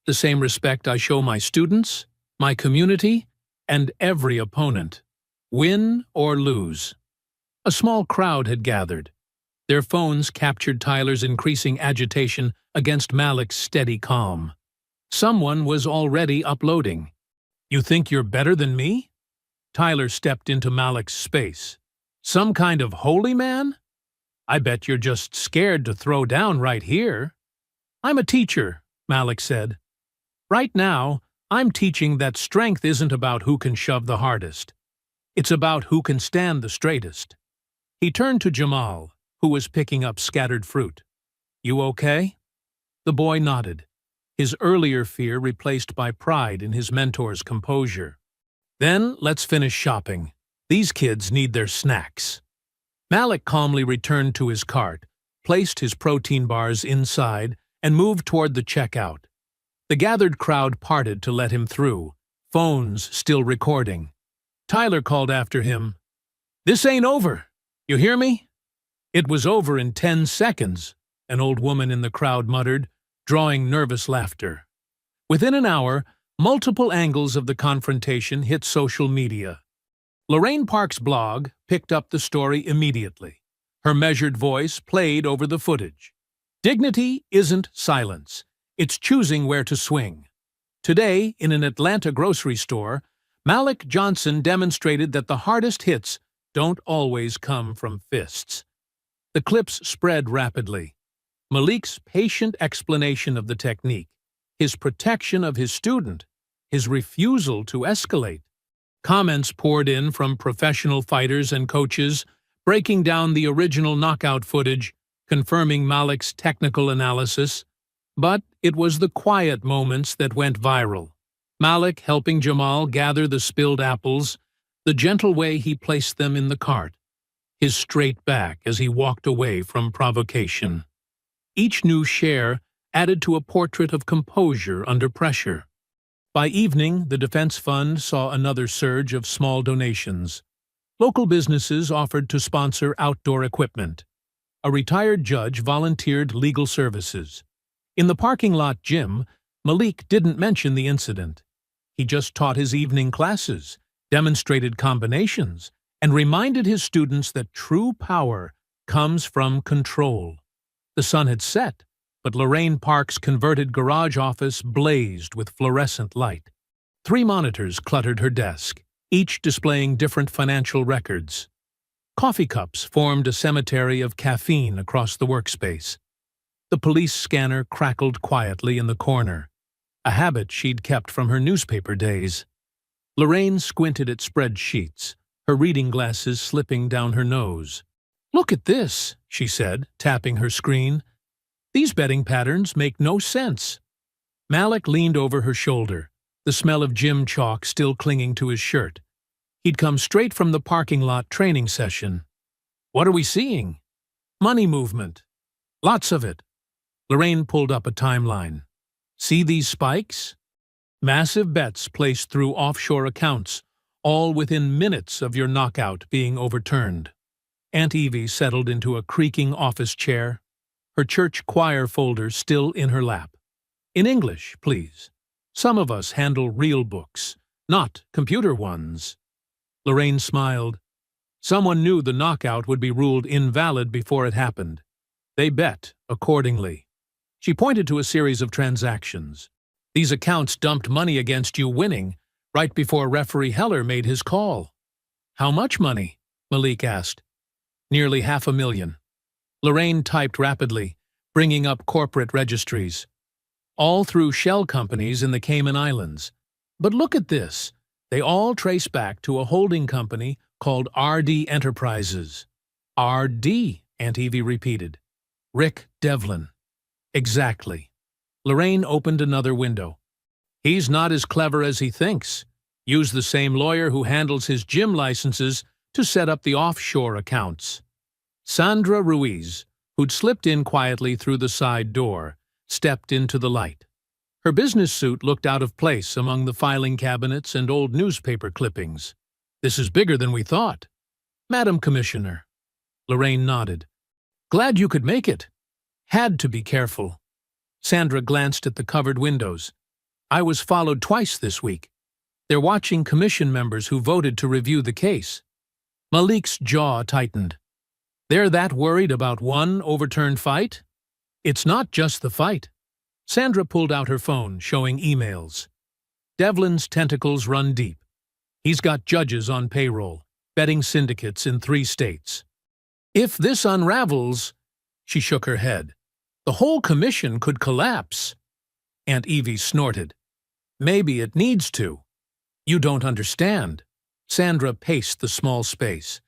The same respect I show my students, my community, and every opponent, win or lose." A small crowd had gathered. Their phones captured Tyler's increasing agitation against Malik's steady calm. Someone was already uploading. "You think you're better than me?" Tyler stepped into Malik's space. "Some kind of holy man? I bet you're just scared to throw down right here." "I'm a teacher," Malik said. "Right now, I'm teaching that strength isn't about who can shove the hardest. It's about who can stand the straightest." He turned to Jamal, who was picking up scattered fruit. "You okay?" The boy nodded, his earlier fear replaced by pride in his mentor's composure. "Then let's finish shopping. These kids need their snacks." Malik calmly returned to his cart, placed his protein bars inside, and moved toward the checkout. The gathered crowd parted to let him through, phones still recording. Tyler called after him, "This ain't over. You hear me?" "It was over in 10 seconds, an old woman in the crowd muttered, drawing nervous laughter. Within an hour, multiple angles of the confrontation hit social media. Lorraine Park's blog picked up the story immediately. Her measured voice played over the footage. "Dignity isn't silence. It's choosing where to swing." Today, in an Atlanta grocery store, Malik Johnson demonstrated that the hardest hits don't always come from fists. The clips spread rapidly. Malik's patient explanation of the technique, his protection of his student, his refusal to escalate. Comments poured in from professional fighters and coaches, breaking down the original knockout footage, confirming Malik's technical analysis. But it was the quiet moments that went viral. Malik helping Jamal gather the spilled apples, the gentle way he placed them in the cart, his straight back as he walked away from provocation. Each new share added to a portrait of composure under pressure. By evening, the Defense Fund saw another surge of small donations. Local businesses offered to sponsor outdoor equipment. A retired judge volunteered legal services. In the parking lot gym, Malik didn't mention the incident. He just taught his evening classes, demonstrated combinations, and reminded his students that true power comes from control. The sun had set, but Lorraine Park's converted garage office blazed with fluorescent light. 3 monitors cluttered her desk, each displaying different financial records. Coffee cups formed a cemetery of caffeine across the workspace. The police scanner crackled quietly in the corner, a habit she'd kept from her newspaper days. Lorraine squinted at spreadsheets, her reading glasses slipping down her nose. "Look at this," she said, tapping her screen. "These betting patterns make no sense." Malik leaned over her shoulder, the smell of gym chalk still clinging to his shirt. He'd come straight from the parking lot training session. "What are we seeing?" "Money movement. Lots of it." Lorraine pulled up a timeline. See these spikes? Massive bets placed through offshore accounts, all within minutes of your knockout being overturned. Aunt Evie settled into a creaking office chair, her church choir folder still in her lap. In English, please. Some of us handle real books, not computer ones. Lorraine smiled. Someone knew the knockout would be ruled invalid before it happened. They bet accordingly. She pointed to a series of transactions. These accounts dumped money against you winning right before referee Heller made his call. How much money? Malik asked. Nearly $500,000. Lorraine typed rapidly, bringing up corporate registries. All through shell companies in the Cayman Islands. But look at this. They all trace back to a holding company called RD Enterprises. RD, Aunt Evie repeated. Rick Devlin. Exactly. Lorraine opened another window. He's not as clever as he thinks. Use the same lawyer who handles his gym licenses to set up the offshore accounts. Sandra Ruiz, who'd slipped in quietly through the side door, stepped into the light. Her business suit looked out of place among the filing cabinets and old newspaper clippings. This is bigger than we thought. Madam Commissioner. Lorraine nodded. Glad you could make it. Had to be careful. Sandra glanced at the covered windows. I was followed twice this week. They're watching commission members who voted to review the case. Malik's jaw tightened. They're that worried about one overturned fight? It's not just the fight. Sandra pulled out her phone, showing emails. Devlin's tentacles run deep. He's got judges on payroll, betting syndicates in 3 states. If this unravels, she shook her head, the whole commission could collapse. Aunt Evie snorted. Maybe it needs to. You don't understand. Sandra paced the small space.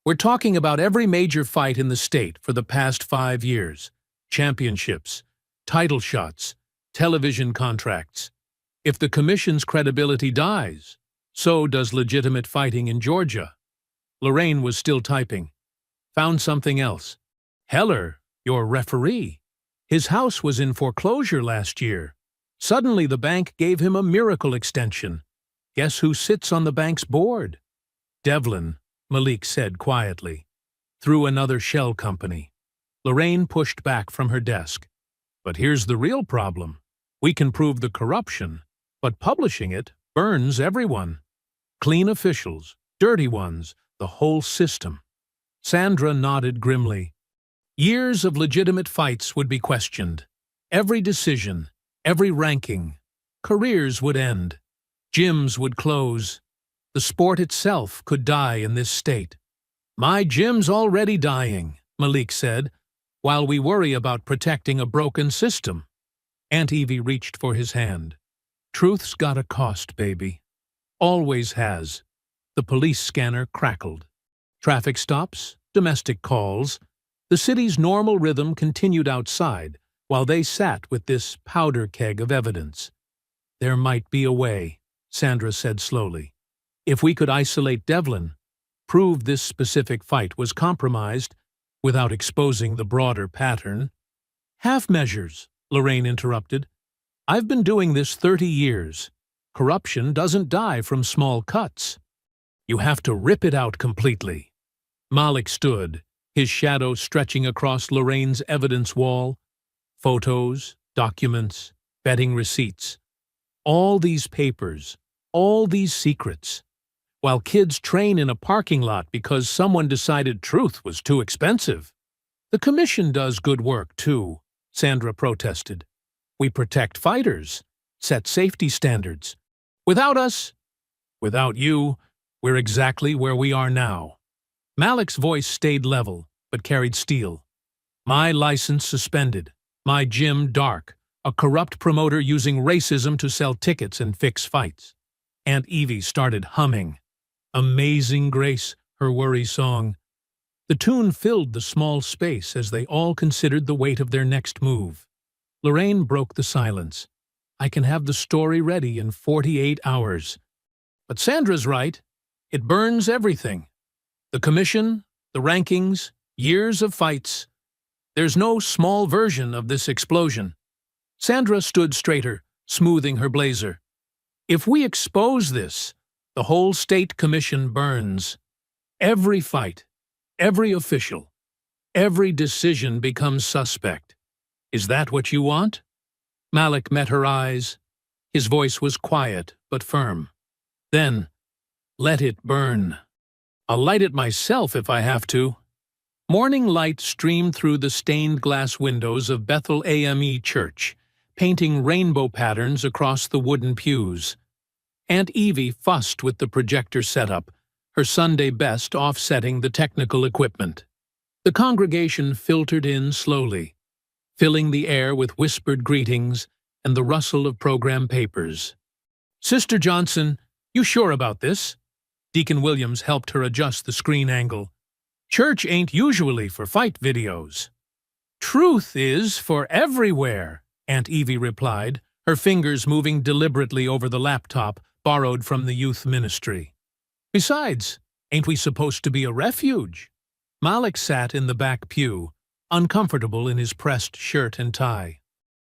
We're talking about every major fight in the state for the past 5 years. Championships, title shots, television contracts. If the commission's credibility dies, so does legitimate fighting in Georgia. Lorraine was still typing. Found something else. Heller, your referee. His house was in foreclosure last year. Suddenly the bank gave him a miracle extension. Guess who sits on the bank's board? Devlin, Malik said quietly. Through another shell company. Lorraine pushed back from her desk. But here's the real problem. We can prove the corruption, but publishing it burns everyone. Clean officials, dirty ones, the whole system. Sandra nodded grimly. Years of legitimate fights would be questioned. Every decision, every ranking. Careers would end. Gyms would close. The sport itself could die in this state. My gym's already dying, Malik said, while we worry about protecting a broken system. Aunt Evie reached for his hand. Truth's got a cost, baby. Always has. The police scanner crackled. Traffic stops, domestic calls. The city's normal rhythm continued outside, while they sat with this powder keg of evidence. There might be a way, Sandra said slowly. If we could isolate Devlin, prove this specific fight was compromised, without exposing the broader pattern. Half measures, Lorraine interrupted. I've been doing this 30 years. Corruption doesn't die from small cuts. You have to rip it out completely. Malik stood, his shadow stretching across Lorraine's evidence wall. Photos, documents, betting receipts. All these papers, all these secrets. While kids train in a parking lot because someone decided truth was too expensive. The commission does good work, too, Sandra protested. We protect fighters, set safety standards. Without us, without you, we're exactly where we are now. Malik's voice stayed level, but carried steel. My license suspended, my gym dark, a corrupt promoter using racism to sell tickets and fix fights. Aunt Evie started humming. Amazing Grace, her worry song. The tune filled the small space as they all considered the weight of their next move. Lorraine broke the silence. I can have the story ready in 48 hours. But Sandra's right. It burns everything. The commission, the rankings, years of fights. There's no small version of this explosion. Sandra stood straighter, smoothing her blazer. If we expose this, the whole state commission burns. Every fight, every official, every decision becomes suspect. Is that what you want? Malik met her eyes. His voice was quiet but firm. Then, let it burn. I'll light it myself if I have to. Morning light streamed through the stained glass windows of Bethel AME Church, painting rainbow patterns across the wooden pews. Aunt Evie fussed with the projector setup, her Sunday best offsetting the technical equipment. The congregation filtered in slowly, filling the air with whispered greetings and the rustle of program papers. Sister Johnson, you sure about this? Deacon Williams helped her adjust the screen angle. Church ain't usually for fight videos. Truth is for everywhere, Aunt Evie replied, her fingers moving deliberately over the laptop borrowed from the youth ministry. Besides, ain't we supposed to be a refuge? Malik sat in the back pew, uncomfortable in his pressed shirt and tie.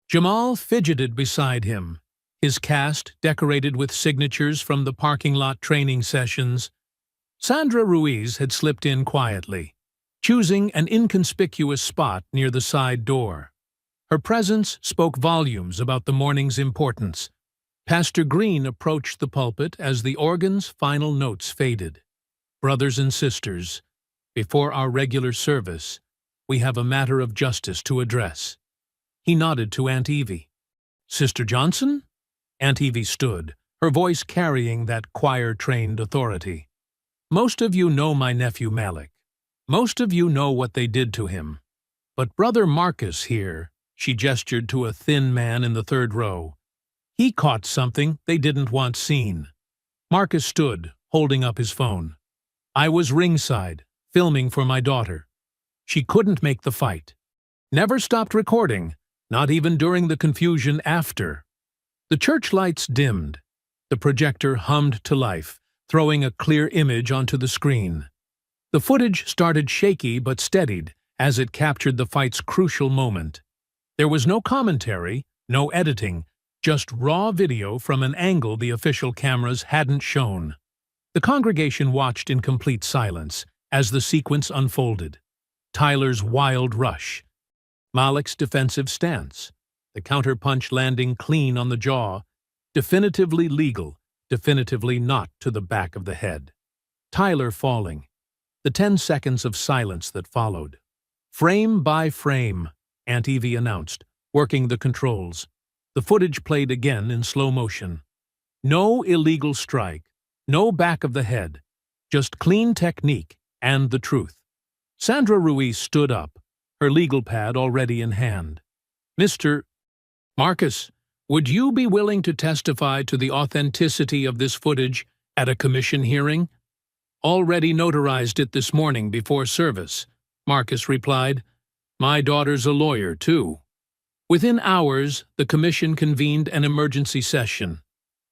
Jamal fidgeted beside him, his cast decorated with signatures from the parking lot training sessions. Sandra Ruiz had slipped in quietly, choosing an inconspicuous spot near the side door. Her presence spoke volumes about the morning's importance. Pastor Green approached the pulpit as the organ's final notes faded. Brothers and sisters, before our regular service, we have a matter of justice to address. He nodded to Aunt Evie. Sister Johnson? Aunt Evie stood, her voice carrying that choir-trained authority. Most of you know my nephew Malik. Most of you know what they did to him. But Brother Marcus here, she gestured to a thin man in the third row, he caught something they didn't want seen. Marcus stood, holding up his phone. I was ringside, filming for my daughter. She couldn't make the fight. Never stopped recording, not even during the confusion after. The church lights dimmed. The projector hummed to life, throwing a clear image onto the screen. The footage started shaky but steadied as it captured the fight's crucial moment. There was no commentary, no editing, just raw video from an angle the official cameras hadn't shown. The congregation watched in complete silence as the sequence unfolded. Tyler's wild rush, Malik's defensive stance, the counterpunch landing clean on the jaw, definitively legal, definitively not to the back of the head. Tyler falling, the 10 seconds of silence that followed. Frame by frame, Aunt Evie announced, working the controls. The footage played again in slow motion. No illegal strike, no back of the head, just clean technique and the truth. Sandra Ruiz stood up, her legal pad already in hand. Mr. Marcus, would you be willing to testify to the authenticity of this footage at a commission hearing? Already notarized it this morning before service, Marcus replied. My daughter's a lawyer, too. Within hours, the commission convened an emergency session.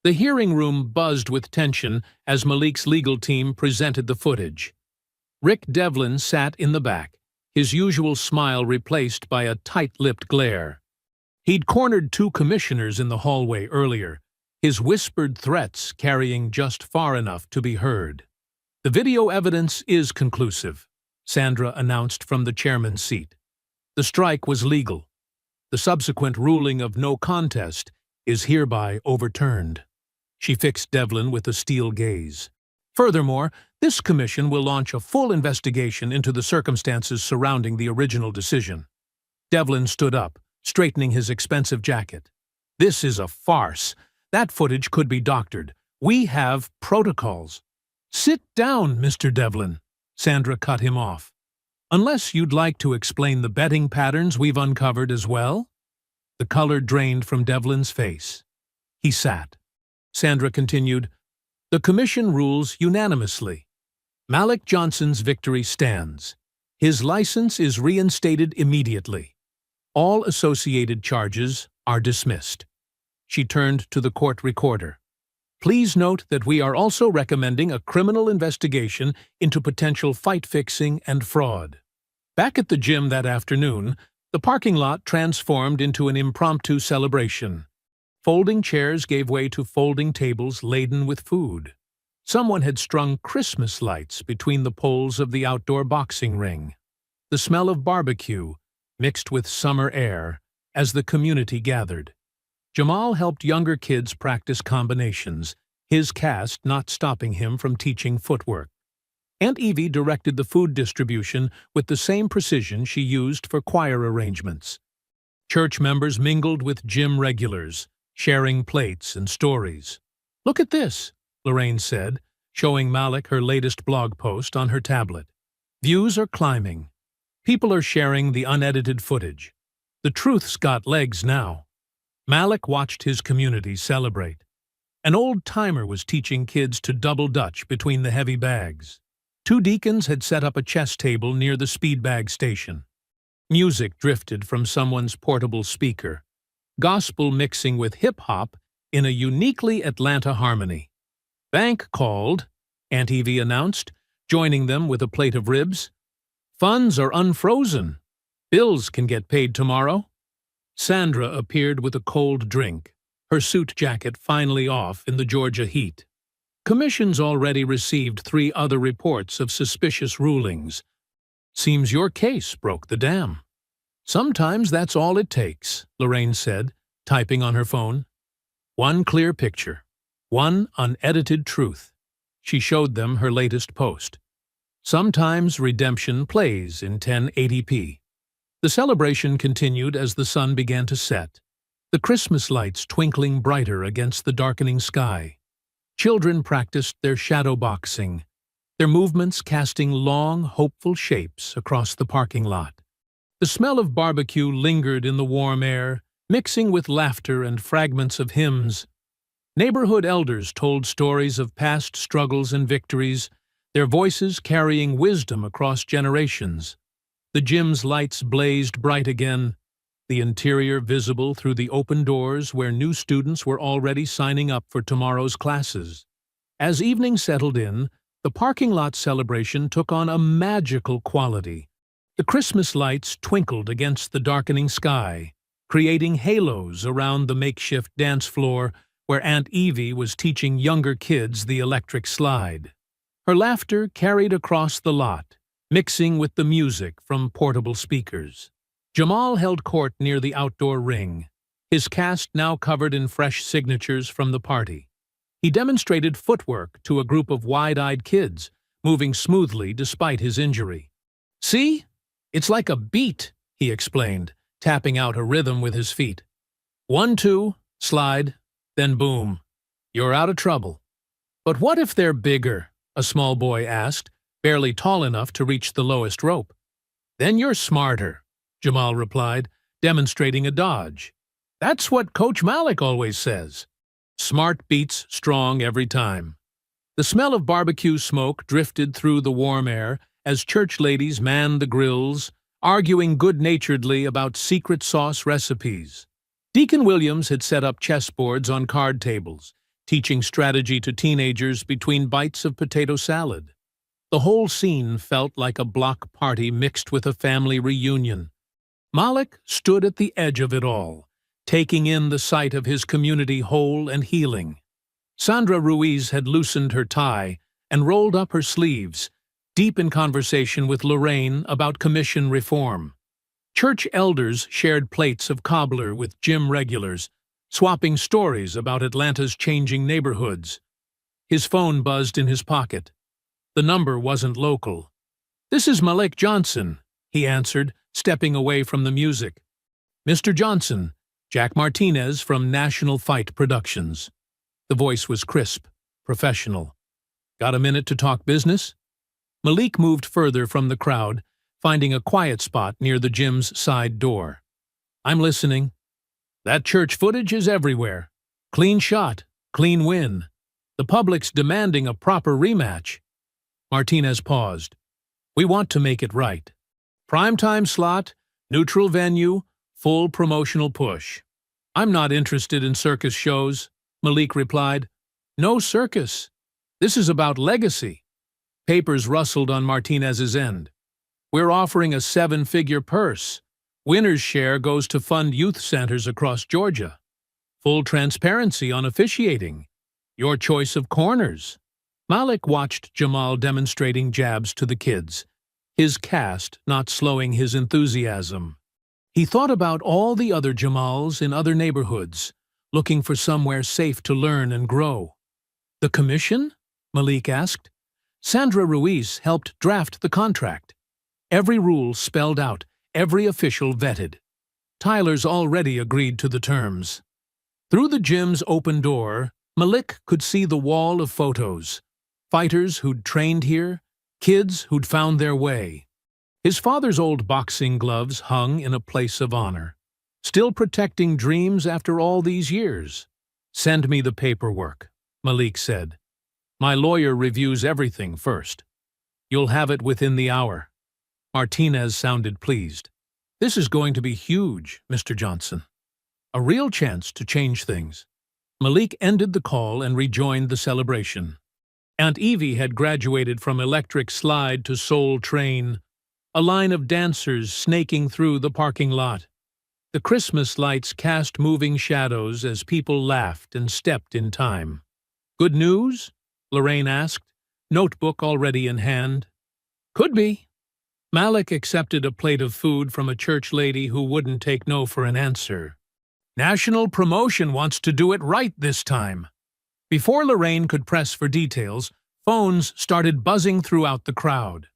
The hearing room buzzed with tension as Malik's legal team presented the footage. Rick Devlin sat in the back, his usual smile replaced by a tight-lipped glare. He'd cornered 2 commissioners in the hallway earlier, his whispered threats carrying just far enough to be heard. The video evidence is conclusive, Sandra announced from the chairman's seat. The strike was legal. The subsequent ruling of no contest is hereby overturned. She fixed Devlin with a steel gaze. Furthermore, this commission will launch a full investigation into the circumstances surrounding the original decision. Devlin stood up, straightening his expensive jacket. This is a farce. That footage could be doctored. We have protocols. Sit down, Mr. Devlin. Sandra cut him off. Unless you'd like to explain the betting patterns we've uncovered as well? The color drained from Devlin's face. He sat. Sandra continued, The commission rules unanimously. Malik Johnson's victory stands. His license is reinstated immediately. All associated charges are dismissed. She turned to the court recorder. Please note that we are also recommending a criminal investigation into potential fight fixing and fraud. Back at the gym that afternoon, The parking lot transformed into an impromptu celebration. Folding chairs gave way to folding tables laden with food. Someone had strung Christmas lights between the poles of the outdoor boxing ring. The smell of barbecue mixed with summer air as the community gathered. Jamal helped younger kids practice combinations, his cast not stopping him from teaching footwork. Aunt Evie directed the food distribution with the same precision she used for choir arrangements. Church members mingled with gym regulars, sharing plates and stories. "Look at this," Lorraine said, showing Malik her latest blog post on her tablet. "Views are climbing. People are sharing the unedited footage. The truth's got legs now." Malik watched his community celebrate. An old-timer was teaching kids to double dutch between the heavy bags. Two deacons had set up a chess table near the speed bag station. Music drifted from someone's portable speaker, gospel mixing with hip-hop in a uniquely Atlanta harmony. "Bank called," Aunt Evie announced, joining them with a plate of ribs. "Funds are unfrozen. Bills can get paid tomorrow." Sandra appeared with a cold drink, her suit jacket finally off in the Georgia heat. "Commission's already received 3 other reports of suspicious rulings. Seems your case broke the dam." "Sometimes that's all it takes," Lorraine said, typing on her phone. "One clear picture. One unedited truth." She showed them her latest post. "Sometimes redemption plays in 1080p. The celebration continued as the sun began to set, the Christmas lights twinkling brighter against the darkening sky. Children practiced their shadow boxing, their movements casting long, hopeful shapes across the parking lot. The smell of barbecue lingered in the warm air, mixing with laughter and fragments of hymns. Neighborhood elders told stories of past struggles and victories, their voices carrying wisdom across generations. The gym's lights blazed bright again, the interior visible through the open doors where new students were already signing up for tomorrow's classes. As evening settled in, the parking lot celebration took on a magical quality. The Christmas lights twinkled against the darkening sky, creating halos around the makeshift dance floor where Aunt Evie was teaching younger kids the electric slide. Her laughter carried across the lot, mixing with the music from portable speakers. Jamal held court near the outdoor ring, his cast now covered in fresh signatures from the party. He demonstrated footwork to a group of wide-eyed kids, moving smoothly despite his injury. "See? It's like a beat," he explained, tapping out a rhythm with his feet. 1, 2, slide, then boom. You're out of trouble." "But what if they're bigger?" a small boy asked, barely tall enough to reach the lowest rope. "Then you're smarter," Jamal replied, demonstrating a dodge. "That's what Coach Malik always says. Smart beats strong every time." The smell of barbecue smoke drifted through the warm air as church ladies manned the grills, arguing good-naturedly about secret sauce recipes. Deacon Williams had set up chessboards on card tables, teaching strategy to teenagers between bites of potato salad. The whole scene felt like a block party mixed with a family reunion. Malik stood at the edge of it all, taking in the sight of his community whole and healing. Sandra Ruiz had loosened her tie and rolled up her sleeves, deep in conversation with Lorraine about commission reform. Church elders shared plates of cobbler with gym regulars, swapping stories about Atlanta's changing neighborhoods. His phone buzzed in his pocket. The number wasn't local. "This is Malik Johnson," he answered, stepping away from the music. "Mr. Johnson, Jack Martinez from National Fight Productions." The voice was crisp, professional. "Got a minute to talk business?" Malik moved further from the crowd, finding a quiet spot near the gym's side door. "I'm listening." "That church footage is everywhere. Clean shot, clean win. The public's demanding a proper rematch." Martinez paused. "We want to make it right. Primetime slot, neutral venue, full promotional push." "I'm not interested in circus shows," Malik replied. "No circus. This is about legacy." Papers rustled on Martinez's end. "We're offering a 7-figure purse. Winner's share goes to fund youth centers across Georgia. Full transparency on officiating. Your choice of corners. Malik watched Jamal demonstrating jabs to the kids, his cast not slowing his enthusiasm. He thought about all the other Jamals in other neighborhoods, looking for somewhere safe to learn and grow. The commission? Malik asked. Sandra Ruiz helped draft the contract. Every rule spelled out, every official vetted. Tyler's already agreed to the terms. Through the gym's open door, Malik could see the wall of photos. Fighters who'd trained here, kids who'd found their way. His father's old boxing gloves hung in a place of honor, still protecting dreams after all these years. "Send me the paperwork," Malik said. "My lawyer reviews everything first. You'll have it within the hour." Martinez sounded pleased. "This is going to be huge, Mr. Johnson. A real chance to change things." Malik ended the call and rejoined the celebration. Aunt Evie had graduated from electric slide to soul train, a line of dancers snaking through the parking lot. The Christmas lights cast moving shadows as people laughed and stepped in time. "Good news?" Lorraine asked, notebook already in hand. "Could be." Malik accepted a plate of food from a church lady who wouldn't take no for an answer. "National Promotion wants to do it right this time." Before Lorraine could press for details, phones started buzzing throughout the crowd.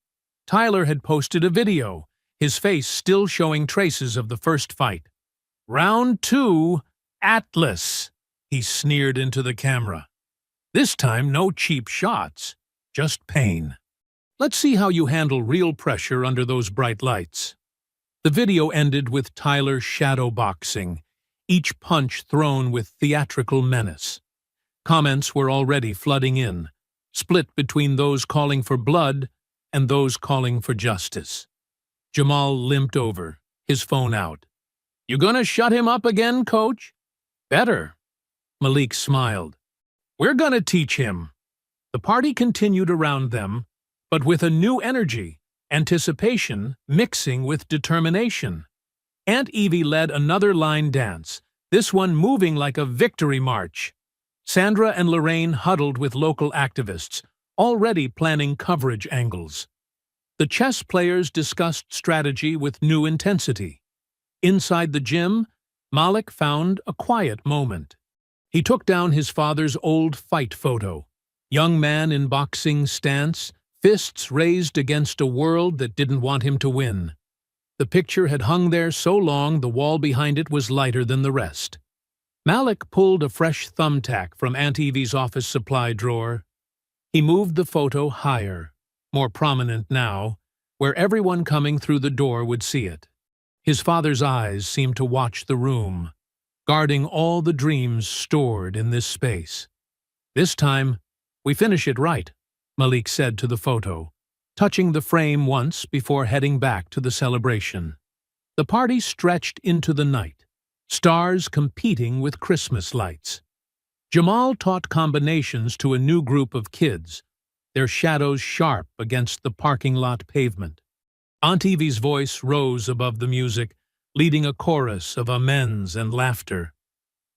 Tyler had posted a video, his face still showing traces of the first fight. "Round 2, Atlas," he sneered into the camera. "This time no cheap shots, just pain. Let's see how you handle real pressure under those bright lights." The video ended with Tyler shadow boxing, each punch thrown with theatrical menace. Comments were already flooding in, split between those calling for blood and those calling for justice. Jamal limped over, his phone out. "You gonna shut him up again, coach?" "Better." Malik smiled. "We're gonna teach him." The party continued around them, but with a new energy, anticipation mixing with determination. Aunt Evie led another line dance, this one moving like a victory march. Sandra and Lorraine huddled with local activists, already planning coverage angles. The chess players discussed strategy with new intensity. Inside the gym, Malik found a quiet moment. He took down his father's old fight photo. Young man in boxing stance, fists raised against a world that didn't want him to win. The picture had hung there so long the wall behind it was lighter than the rest. Malik pulled a fresh thumbtack from Aunt Evie's office supply drawer. He moved the photo higher, more prominent now, where everyone coming through the door would see it. His father's eyes seemed to watch the room, guarding all the dreams stored in this space. "This time, we finish it right," Malik said to the photo, touching the frame once before heading back to the celebration. The party stretched into the night, stars competing with Christmas lights. Jamal taught combinations to a new group of kids, their shadows sharp against the parking lot pavement. Aunt Evie's voice rose above the music, leading a chorus of amens and laughter.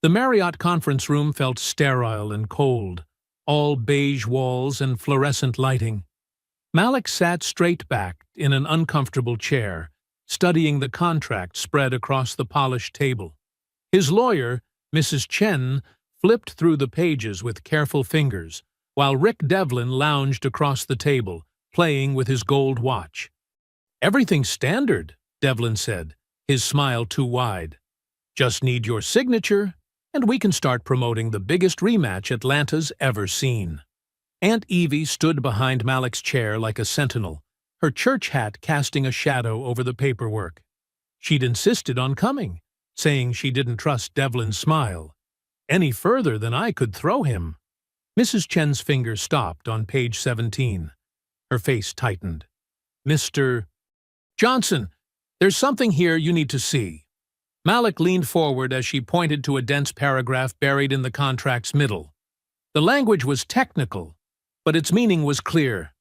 The Marriott conference room felt sterile and cold, all beige walls and fluorescent lighting. Malik sat straight back in an uncomfortable chair, studying the contract spread across the polished table. His lawyer, Mrs. Chen, flipped through the pages with careful fingers, while Rick Devlin lounged across the table, playing with his gold watch. "Everything's standard," Devlin said, his smile too wide. "Just need your signature, and we can start promoting the biggest rematch Atlanta's ever seen." Aunt Evie stood behind Malik's chair like a sentinel, her church hat casting a shadow over the paperwork. She'd insisted on coming, saying she didn't trust Devlin's smile. "Any further than I could throw him." Mrs. Chen's finger stopped on page 17. Her face tightened. "Mr. Johnson, there's something here you need to see." Malik leaned forward as she pointed to a dense paragraph buried in the contract's middle. The language was technical, but its meaning was clear.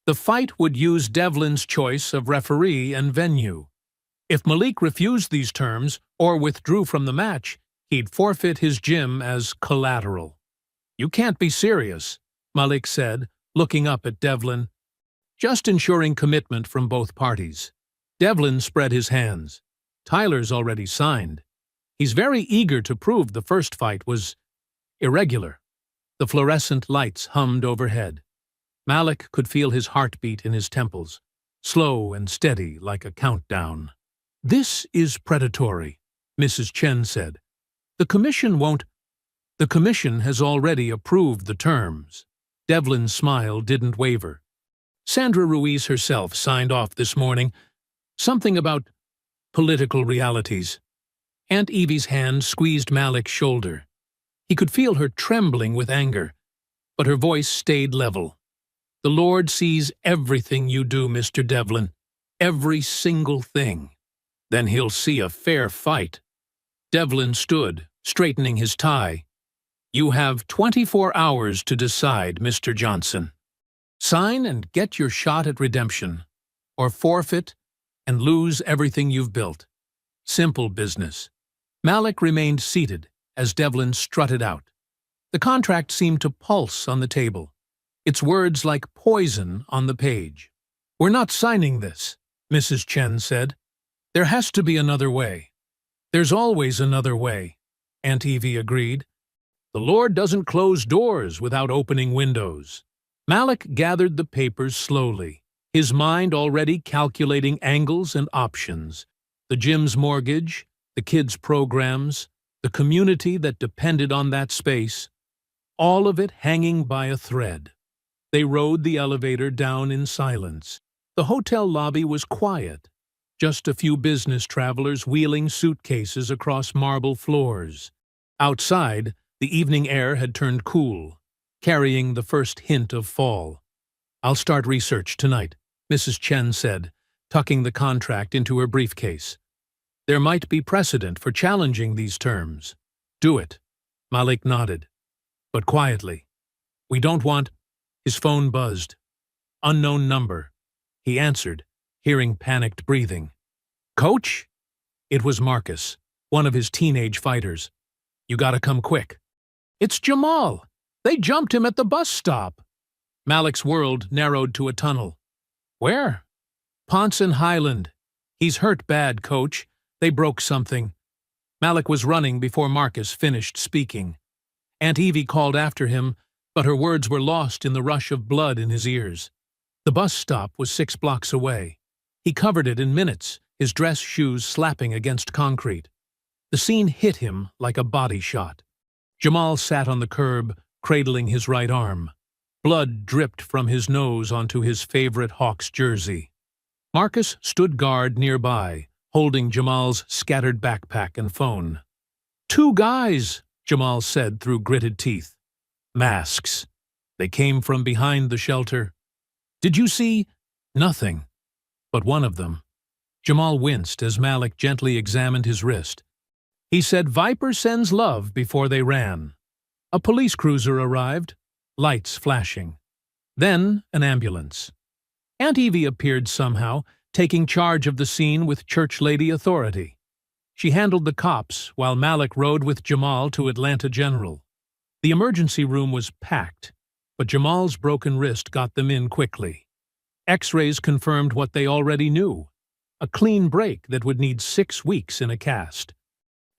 The fight would use Devlin's choice of referee and venue. If Malik refused these terms or withdrew from the match, he'd forfeit his gym as collateral. "You can't be serious," Malik said, looking up at Devlin. "Just ensuring commitment from both parties." Devlin spread his hands. "Tyler's already signed. He's very eager to prove the first fight was irregular." The fluorescent lights hummed overhead. Malik could feel his heartbeat in his temples, slow and steady like a countdown. "This is predatory," Mrs. Chen said. The commission has already approved the terms." Devlin's smile didn't waver. "Sandra Ruiz herself signed off this morning. Something about political realities." Aunt Evie's hand squeezed Malik's shoulder. He could feel her trembling with anger, but her voice stayed level. "The Lord sees everything you do, Mr. Devlin. Every single thing. Then he'll see a fair fight." Devlin stood, straightening his tie. "You have 24 hours to decide, Mr. Johnson. Sign and get your shot at redemption, or forfeit and lose everything you've built. Simple business." Malik remained seated as Devlin strutted out. The contract seemed to pulse on the table, its words like poison on the page. "We're not signing this," Mrs. Chen said. "There has to be another way." "There's always another way," Aunt Evie agreed. "The Lord doesn't close doors without opening windows." Malik gathered the papers slowly, his mind already calculating angles and options. The gym's mortgage, the kids' programs, the community that depended on that space, all of it hanging by a thread. They rode the elevator down in silence. The hotel lobby was quiet, just a few business travelers wheeling suitcases across marble floors. Outside, the evening air had turned cool, carrying the first hint of fall. "I'll start research tonight," Mrs. Chen said, tucking the contract into her briefcase. "There might be precedent for challenging these terms." "Do it," Malik nodded, but quietly. "We don't want—" His phone buzzed. "Unknown number." He answered, hearing panicked breathing. "Coach?" It was Marcus, one of his teenage fighters. "You gotta come quick." "It's Jamal. They jumped him at the bus stop." Malik's world narrowed to a tunnel. "Where?" "Ponce and Highland. He's hurt bad, Coach. They broke something." Malik was running before Marcus finished speaking. Aunt Evie called after him, but her words were lost in the rush of blood in his ears. The bus stop was 6 blocks away. He covered it in minutes, his dress shoes slapping against concrete. The scene hit him like a body shot. Jamal sat on the curb, cradling his right arm. Blood dripped from his nose onto his favorite Hawks jersey. Marcus stood guard nearby, holding Jamal's scattered backpack and phone. "2 guys," Jamal said through gritted teeth. "Masks. They came from behind the shelter." "Did you see?" "Nothing. But one of them." Jamal winced as Malik gently examined his wrist. He said Viper sends love before they ran. A police cruiser arrived, lights flashing. Then an ambulance. Aunt Evie appeared somehow, taking charge of the scene with church lady authority. She handled the cops while Malik rode with Jamal to Atlanta General. The emergency room was packed, but Jamal's broken wrist got them in quickly. X-rays confirmed what they already knew, a clean break that would need 6 weeks in a cast.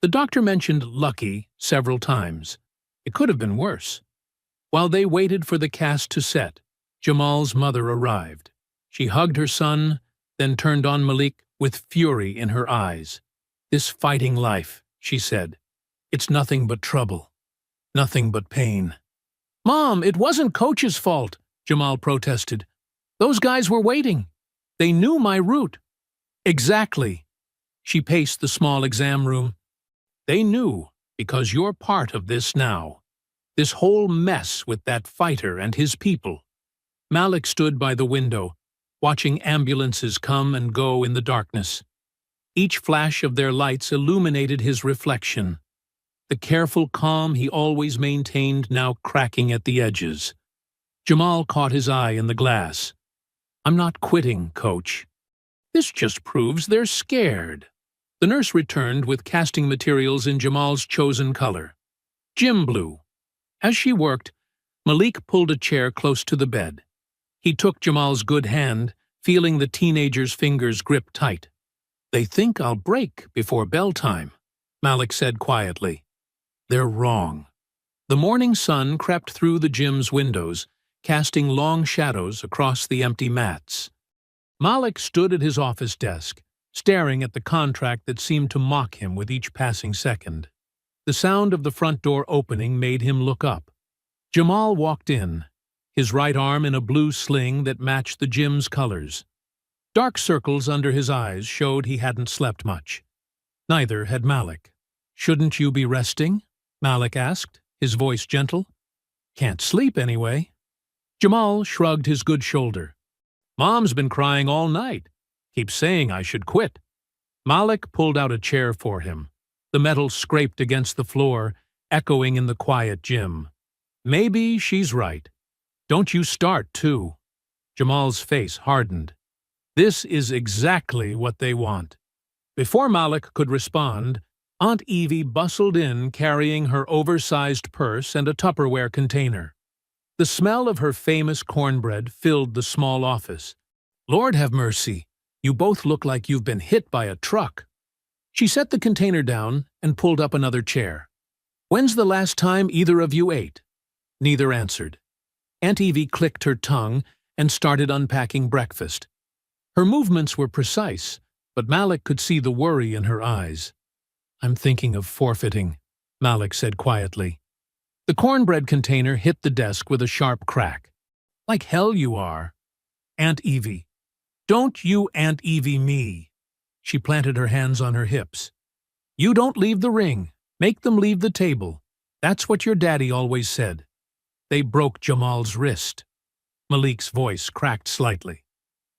The doctor mentioned lucky several times. It could have been worse. While they waited for the cast to set, Jamal's mother arrived. She hugged her son, then turned on Malik with fury in her eyes. "This fighting life," she said. "It's nothing but trouble. Nothing but pain." "Mom, it wasn't Coach's fault," Jamal protested. "Those guys were waiting. They knew my route." "Exactly." She paced the small exam room. "They knew, because you're part of this now. This whole mess with that fighter and his people." Malik stood by the window, watching ambulances come and go in the darkness. Each flash of their lights illuminated his reflection, the careful calm he always maintained now cracking at the edges. Jamal caught his eye in the glass. "I'm not quitting, Coach." This just proves they're scared. The nurse returned with casting materials in Jamal's chosen color, gym blue. As she worked, Malik pulled a chair close to the bed. He took Jamal's good hand, feeling the teenager's fingers grip tight. "They think I'll break before bell time," Malik said quietly. "They're wrong." The morning sun crept through the gym's windows, casting long shadows across the empty mats. Malik stood at his office desk, staring at the contract that seemed to mock him with each passing second. The sound of the front door opening made him look up. Jamal walked in, his right arm in a blue sling that matched the gym's colors. Dark circles under his eyes showed he hadn't slept much. Neither had Malik. "Shouldn't you be resting?" Malik asked, his voice gentle. "Can't sleep anyway." Jamal shrugged his good shoulder. "Mom's been crying all night. Keeps saying I should quit." Malik pulled out a chair for him. The metal scraped against the floor, echoing in the quiet gym. "Maybe she's right. Don't you start, too." Jamal's face hardened. This is exactly what they want. Before Malik could respond, Aunt Evie bustled in carrying her oversized purse and a Tupperware container. The smell of her famous cornbread filled the small office. "Lord have mercy, you both look like you've been hit by a truck." She set the container down and pulled up another chair. "When's the last time either of you ate?" Neither answered. Aunt Evie clicked her tongue and started unpacking breakfast. Her movements were precise, but Malik could see the worry in her eyes. "I'm thinking of forfeiting," Malik said quietly. The cornbread container hit the desk with a sharp crack. "Like hell you are." "Aunt Evie." "Don't you Aunt Evie me." She planted her hands on her hips. "You don't leave the ring. Make them leave the table. That's what your daddy always said." They broke Jamal's wrist. Malik's voice cracked slightly.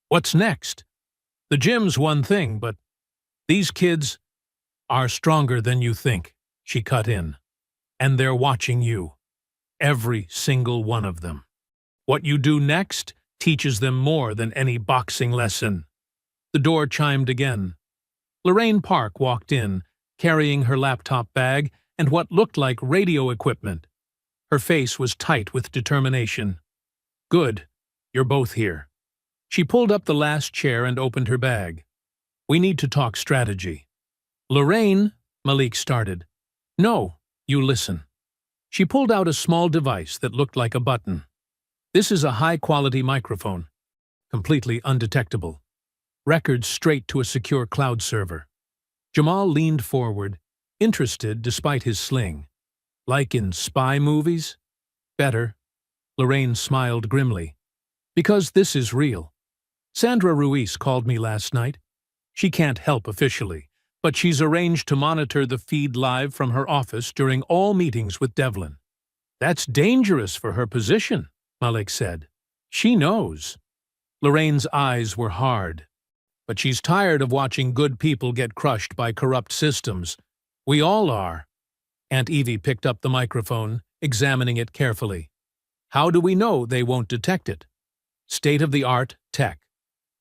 "What's next? The gym's one thing, but these kids are stronger than you think," she cut in. "And they're watching you. Every single one of them. What you do next teaches them more than any boxing lesson." The door chimed again. Lorraine Park walked in, carrying her laptop bag and what looked like radio equipment. Her face was tight with determination. "Good. You're both here." She pulled up the last chair and opened her bag. "We need to talk strategy." "Lorraine," Malik started. "No, you listen." She pulled out a small device that looked like a button. "This is a high-quality microphone, completely undetectable. Records straight to a secure cloud server." Jamal leaned forward, interested despite his sling. "Like in spy movies?" "Better." Lorraine smiled grimly. "Because this is real. Sandra Ruiz called me last night. She can't help officially, but she's arranged to monitor the feed live from her office during all meetings with Devlin." "That's dangerous for her position," Malik said. "She knows." Lorraine's eyes were hard. "But she's tired of watching good people get crushed by corrupt systems. We all are." Aunt Evie picked up the microphone, examining it carefully. "How do we know they won't detect it?" "State-of-the-art tech.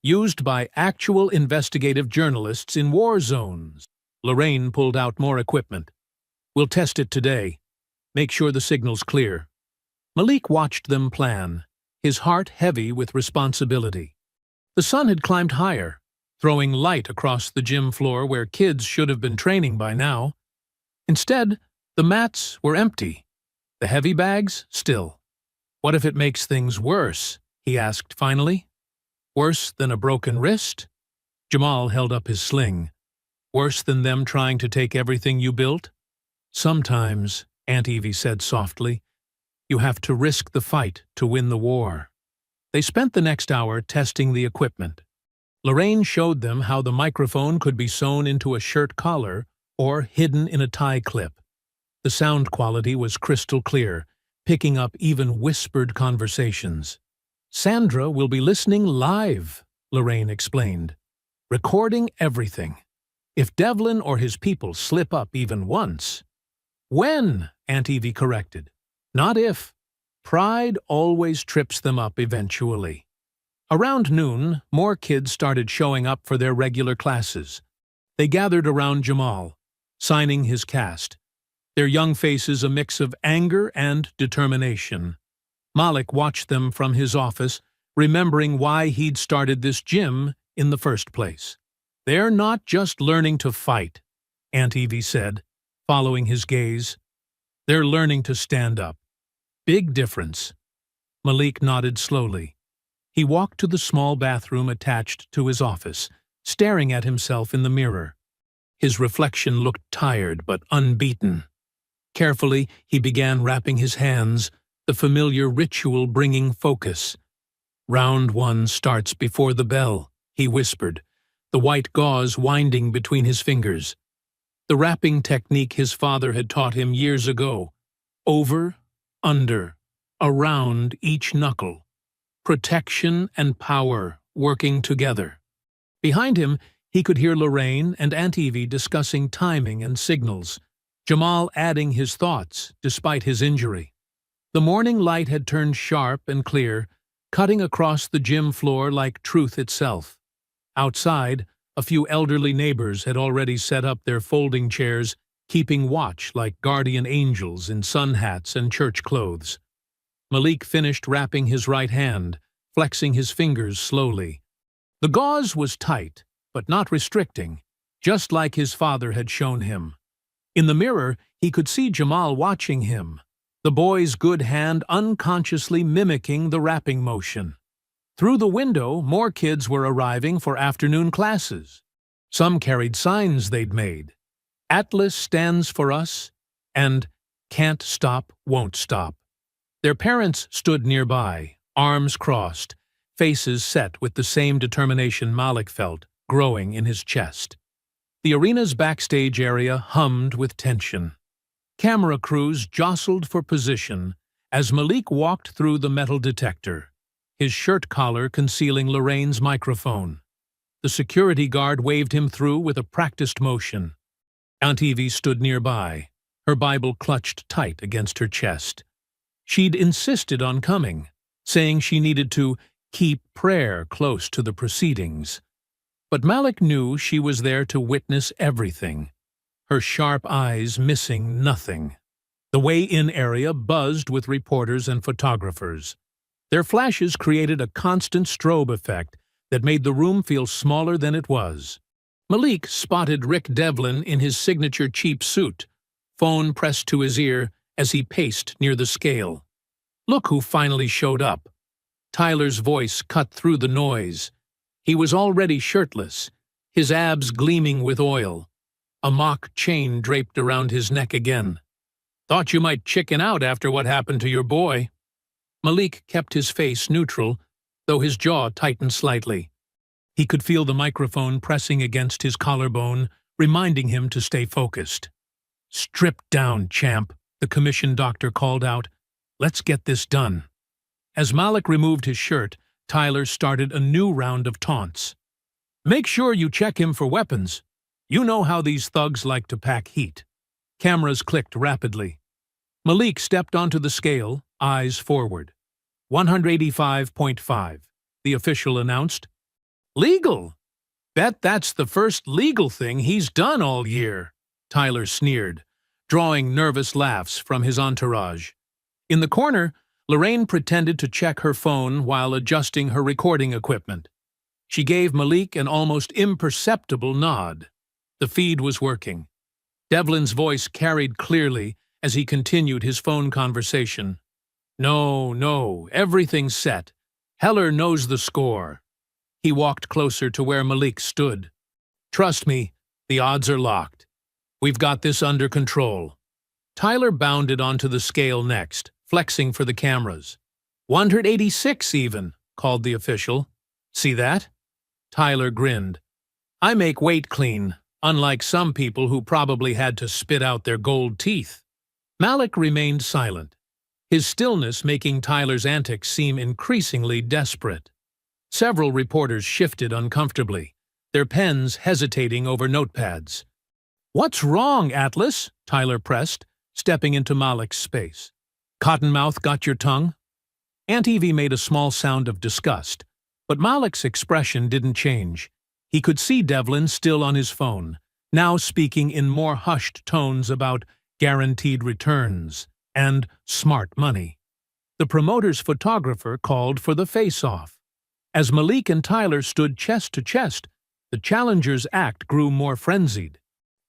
Used by actual investigative journalists in war zones." Lorraine pulled out more equipment. "We'll test it today. Make sure the signal's clear." Malik watched them plan, his heart heavy with responsibility. The sun had climbed higher, throwing light across the gym floor where kids should have been training by now. Instead, the mats were empty, the heavy bags still. "What if it makes things worse?" he asked finally. "Worse than a broken wrist?" Jamal held up his sling. "Worse than them trying to take everything you built?" "Sometimes," Aunt Evie said softly, "you have to risk the fight to win the war." They spent the next hour testing the equipment. Lorraine showed them how the microphone could be sewn into a shirt collar or hidden in a tie clip. The sound quality was crystal clear, picking up even whispered conversations. "Sandra will be listening live," Lorraine explained, "recording everything. If Devlin or his people slip up even once—" "When," Aunt Evie corrected. "Not if. Pride always trips them up eventually." Around noon, more kids started showing up for their regular classes. They gathered around Jamal, signing his cast, their young faces a mix of anger and determination. Malik watched them from his office, remembering why he'd started this gym in the first place. "They're not just learning to fight," Aunt Evie said, following his gaze. "They're learning to stand up. Big difference." Malik nodded slowly. He walked to the small bathroom attached to his office, staring at himself in the mirror. His reflection looked tired but unbeaten. Carefully, he began wrapping his hands, the familiar ritual bringing focus. "Round one starts before the bell," he whispered, the white gauze winding between his fingers. The wrapping technique his father had taught him years ago. Over, under, around each knuckle. Protection and power working together. Behind him, he could hear Lorraine and Aunt Evie discussing timing and signals, Jamal adding his thoughts despite his injury. The morning light had turned sharp and clear, cutting across the gym floor like truth itself. Outside, a few elderly neighbors had already set up their folding chairs, keeping watch like guardian angels in sun hats and church clothes. Malik finished wrapping his right hand, flexing his fingers slowly. The gauze was tight, but not restricting, just like his father had shown him. In the mirror, he could see Jamal watching him, the boy's good hand unconsciously mimicking the wrapping motion. Through the window, more kids were arriving for afternoon classes. Some carried signs they'd made. "Atlas stands for us," and "Can't stop, won't stop." Their parents stood nearby, arms crossed, faces set with the same determination Malik felt, growing in his chest. The arena's backstage area hummed with tension. Camera crews jostled for position as Malik walked through the metal detector, his shirt collar concealing Lorraine's microphone. The security guard waved him through with a practiced motion. Aunt Evie stood nearby, her Bible clutched tight against her chest. She'd insisted on coming, saying she needed to keep prayer close to the proceedings. But Malik knew she was there to witness everything, her sharp eyes missing nothing. The weigh-in area buzzed with reporters and photographers. Their flashes created a constant strobe effect that made the room feel smaller than it was. Malik spotted Rick Devlin in his signature cheap suit, phone pressed to his ear as he paced near the scale. "Look who finally showed up." Tyler's voice cut through the noise. He was already shirtless, his abs gleaming with oil. A mock chain draped around his neck again. "Thought you might chicken out after what happened to your boy." Malik kept his face neutral, though his jaw tightened slightly. He could feel the microphone pressing against his collarbone, reminding him to stay focused. "Strip down, champ," the commission doctor called out. "Let's get this done." As Malik removed his shirt, Tyler started a new round of taunts. "Make sure you check him for weapons. You know how these thugs like to pack heat." Cameras clicked rapidly. Malik stepped onto the scale, eyes forward. 185.5, the official announced. "Legal? Bet that's the first legal thing he's done all year," Tyler sneered, drawing nervous laughs from his entourage. In the corner, Lorraine pretended to check her phone while adjusting her recording equipment. She gave Malik an almost imperceptible nod. The feed was working. Devlin's voice carried clearly as he continued his phone conversation. No, everything's set. Heller knows the score." He walked closer to where Malik stood. "Trust me, the odds are locked. We've got this under control." Tyler bounded onto the scale next, flexing for the cameras. 186 even, called the official. "See that?" Tyler grinned. "I make weight clean, unlike some people who probably had to spit out their gold teeth." Malik remained silent, his stillness making Tyler's antics seem increasingly desperate. Several reporters shifted uncomfortably, their pens hesitating over notepads. "What's wrong, Atlas?" Tyler pressed, stepping into Malik's space. "Cottonmouth got your tongue?" Aunt Evie made a small sound of disgust, But Malik's expression didn't change. He could see Devlin still on his phone, now speaking in more hushed tones about guaranteed returns and smart money. The promoter's photographer called for the face-off. As Malik and Tyler stood chest to chest, the challengers' act grew more frenzied.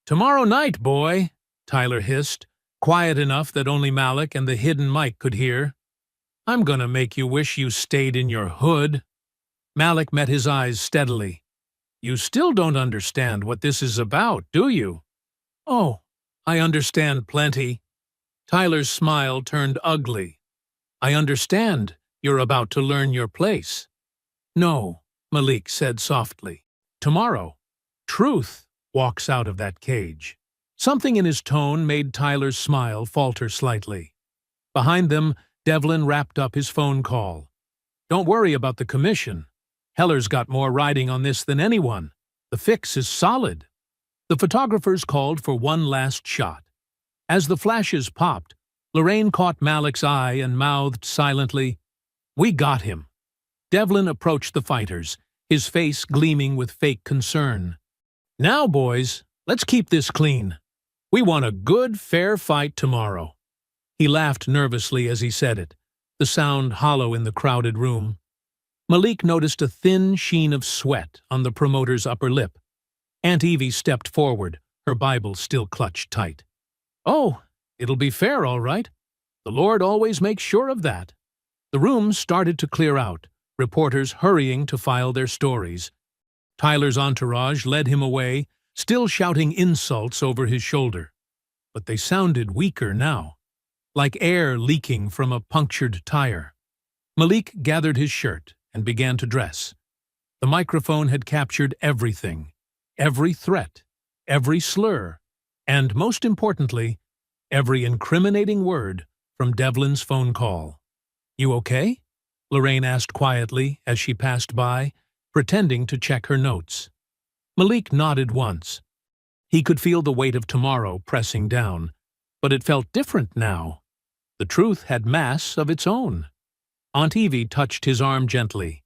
"Tomorrow night, boy," Tyler hissed, quiet enough that only Malik and the hidden mic could hear. "I'm gonna make you wish you stayed in your hood." Malik met his eyes steadily. "You still don't understand what this is about, do you?" "Oh, I understand plenty." Tyler's smile turned ugly. "I understand you're about to learn your place." "No," Malik said softly. "Tomorrow, truth walks out of that cage." Something in his tone made Tyler's smile falter slightly. Behind them, Devlin wrapped up his phone call. "Don't worry about the commission. Heller's got more riding on this than anyone. The fix is solid." The photographers called for one last shot. As the flashes popped, Lorraine caught Malik's eye and mouthed silently, "We got him." Devlin approached the fighters, his face gleaming with fake concern. "Now, boys, let's keep this clean. We want a good, fair fight tomorrow." He laughed nervously as he said it, the sound hollow in the crowded room. Malik noticed a thin sheen of sweat on the promoter's upper lip. Aunt Evie stepped forward, her Bible still clutched tight. "Oh, it'll be fair, all right. The Lord always makes sure of that." The room started to clear out, reporters hurrying to file their stories. Tyler's entourage led him away, still shouting insults over his shoulder. But they sounded weaker now, like air leaking from a punctured tire. Malik gathered his shirt and began to dress. The microphone had captured everything, every threat, every slur, and, most importantly, every incriminating word from Devlin's phone call. "You okay?" Lorraine asked quietly as she passed by, pretending to check her notes. Malik nodded once. He could feel the weight of tomorrow pressing down, but it felt different now. The truth had mass of its own. Aunt Evie touched his arm gently.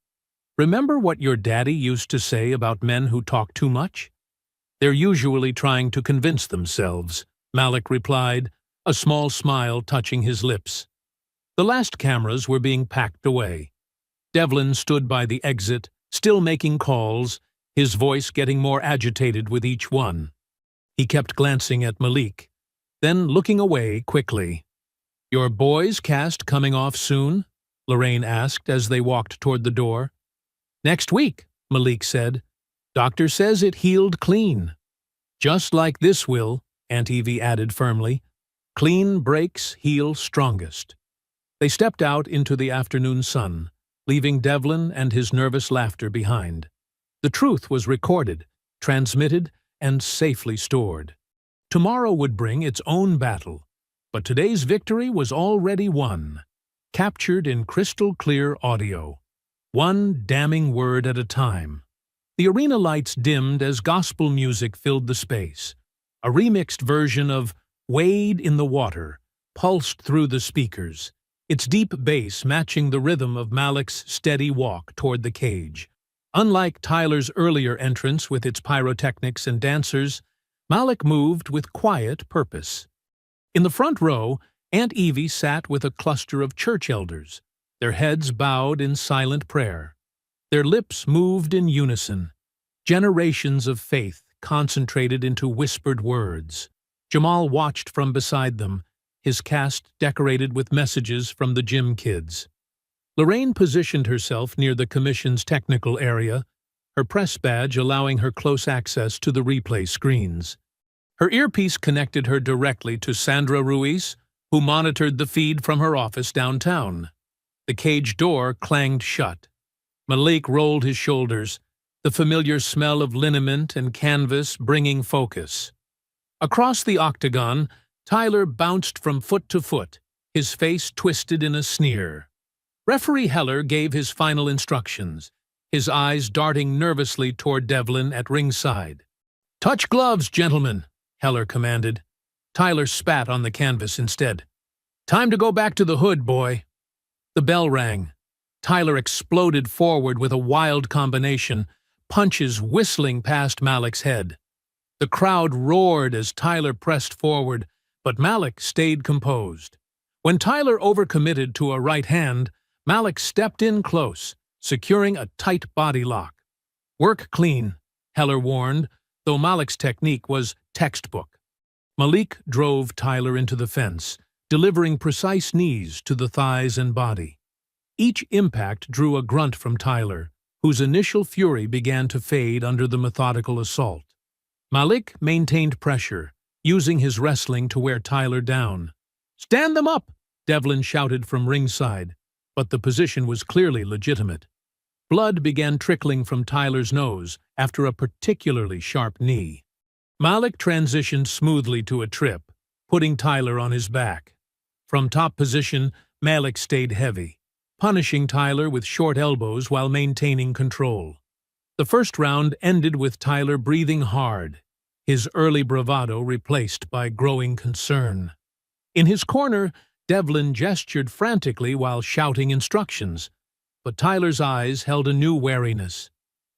"Remember what your daddy used to say about men who talk too much?" "They're usually trying to convince themselves," Malik replied, a small smile touching his lips. The last cameras were being packed away. Devlin stood by the exit, still making calls, his voice getting more agitated with each one. He kept glancing at Malik, then looking away quickly. "Your boys' cast coming off soon?" Lorraine asked as they walked toward the door. "Next week," Malik said. "Doctor says it healed clean." "Just like this will," Aunt Evie added firmly. "Clean breaks heal strongest." They stepped out into the afternoon sun, leaving Devlin and his nervous laughter behind. The truth was recorded, transmitted, and safely stored. Tomorrow would bring its own battle, but today's victory was already won, captured in crystal-clear audio, one damning word at a time. The arena lights dimmed as gospel music filled the space. A remixed version of "Wade in the Water" pulsed through the speakers, its deep bass matching the rhythm of Malik's steady walk toward the cage. Unlike Tyler's earlier entrance with its pyrotechnics and dancers, Malik moved with quiet purpose. In the front row, Aunt Evie sat with a cluster of church elders, their heads bowed in silent prayer. Their lips moved in unison, generations of faith concentrated into whispered words. Jamal watched from beside them, his cast decorated with messages from the gym kids. Lorraine positioned herself near the commission's technical area, her press badge allowing her close access to the replay screens. Her earpiece connected her directly to Sandra Ruiz, who monitored the feed from her office downtown. The cage door clanged shut. Malik rolled his shoulders, the familiar smell of liniment and canvas bringing focus. Across the octagon, Tyler bounced from foot to foot, his face twisted in a sneer. Referee Heller gave his final instructions, his eyes darting nervously toward Devlin at ringside. "Touch gloves, gentlemen," Heller commanded. Tyler spat on the canvas instead. "Time to go back to the hood, boy." The bell rang. Tyler exploded forward with a wild combination, punches whistling past Malik's head. The crowd roared as Tyler pressed forward, but Malik stayed composed. When Tyler overcommitted to a right hand, Malik stepped in close, securing a tight body lock. "Work clean," Heller warned, though Malik's technique was textbook. Malik drove Tyler into the fence, delivering precise knees to the thighs and body. Each impact drew a grunt from Tyler, whose initial fury began to fade under the methodical assault. Malik maintained pressure, using his wrestling to wear Tyler down. "Stand them up!" Devlin shouted from ringside, but the position was clearly legitimate. Blood began trickling from Tyler's nose after a particularly sharp knee. Malik transitioned smoothly to a trip, putting Tyler on his back. From top position, Malik stayed heavy, punishing Tyler with short elbows while maintaining control. The first round ended with Tyler breathing hard, his early bravado replaced by growing concern. In his corner, Devlin gestured frantically while shouting instructions, but Tyler's eyes held a new wariness.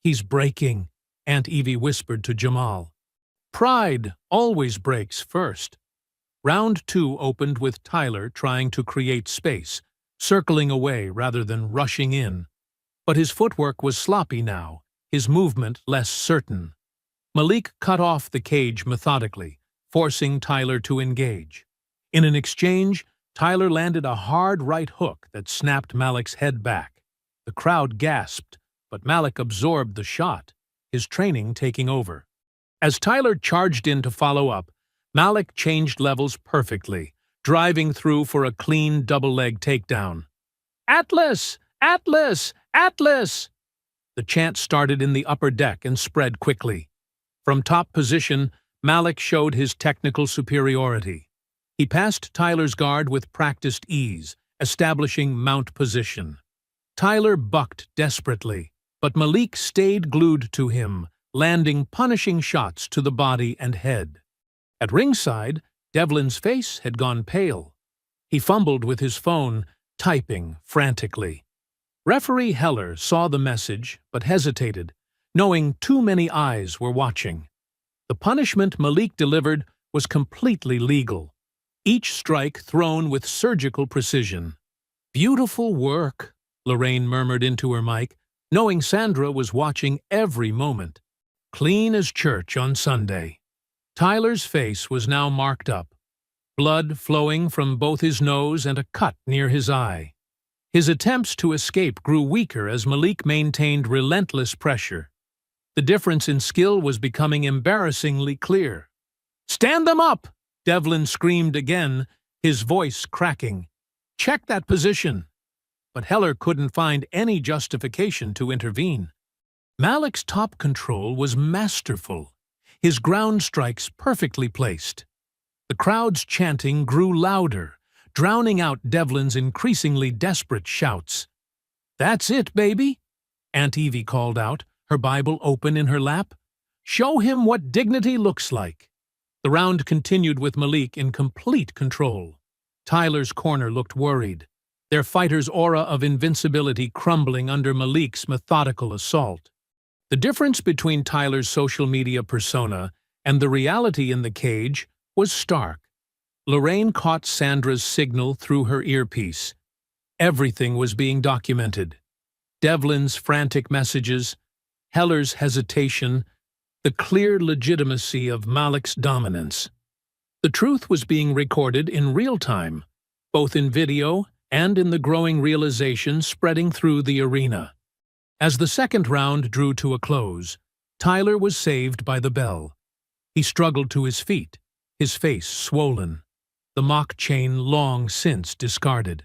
"He's breaking," Aunt Evie whispered to Jamal. "Pride always breaks first." Round 2 opened with Tyler trying to create space, circling away rather than rushing in. But his footwork was sloppy now, his movement less certain. Malik cut off the cage methodically, forcing Tyler to engage. In an exchange, Tyler landed a hard right hook that snapped Malik's head back. The crowd gasped, but Malik absorbed the shot, his training taking over. As Tyler charged in to follow up, Malik changed levels perfectly, driving through for a clean double-leg takedown. "Atlas! Atlas! Atlas!" The chant started in the upper deck and spread quickly. From top position, Malik showed his technical superiority. He passed Tyler's guard with practiced ease, establishing mount position. Tyler bucked desperately, but Malik stayed glued to him, landing punishing shots to the body and head. At ringside, Devlin's face had gone pale. He fumbled with his phone, typing frantically. Referee Heller saw the message but hesitated, knowing too many eyes were watching. The punishment Malik delivered was completely legal, each strike thrown with surgical precision. "Beautiful work," Lorraine murmured into her mic, knowing Sandra was watching every moment. "Clean as church on Sunday." Tyler's face was now marked up, blood flowing from both his nose and a cut near his eye. His attempts to escape grew weaker as Malik maintained relentless pressure. The difference in skill was becoming embarrassingly clear. "Stand them up!" Devlin screamed again, his voice cracking. "Check that position." But Heller couldn't find any justification to intervene. Malik's top control was masterful, his ground strikes perfectly placed. The crowd's chanting grew louder, drowning out Devlin's increasingly desperate shouts. "That's it, baby," Aunt Evie called out, her Bible open in her lap. "Show him what dignity looks like." The round continued with Malik in complete control. Tyler's corner looked worried, their fighter's aura of invincibility crumbling under Malik's methodical assault. The difference between Tyler's social media persona and the reality in the cage was stark. Lorraine caught Sandra's signal through her earpiece. Everything was being documented. Devlin's frantic messages, Heller's hesitation, the clear legitimacy of Malik's dominance. The truth was being recorded in real time, both in video and in the growing realization spreading through the arena. As the second round drew to a close, Tyler was saved by the bell. He struggled to his feet, his face swollen, the mock chain long since discarded.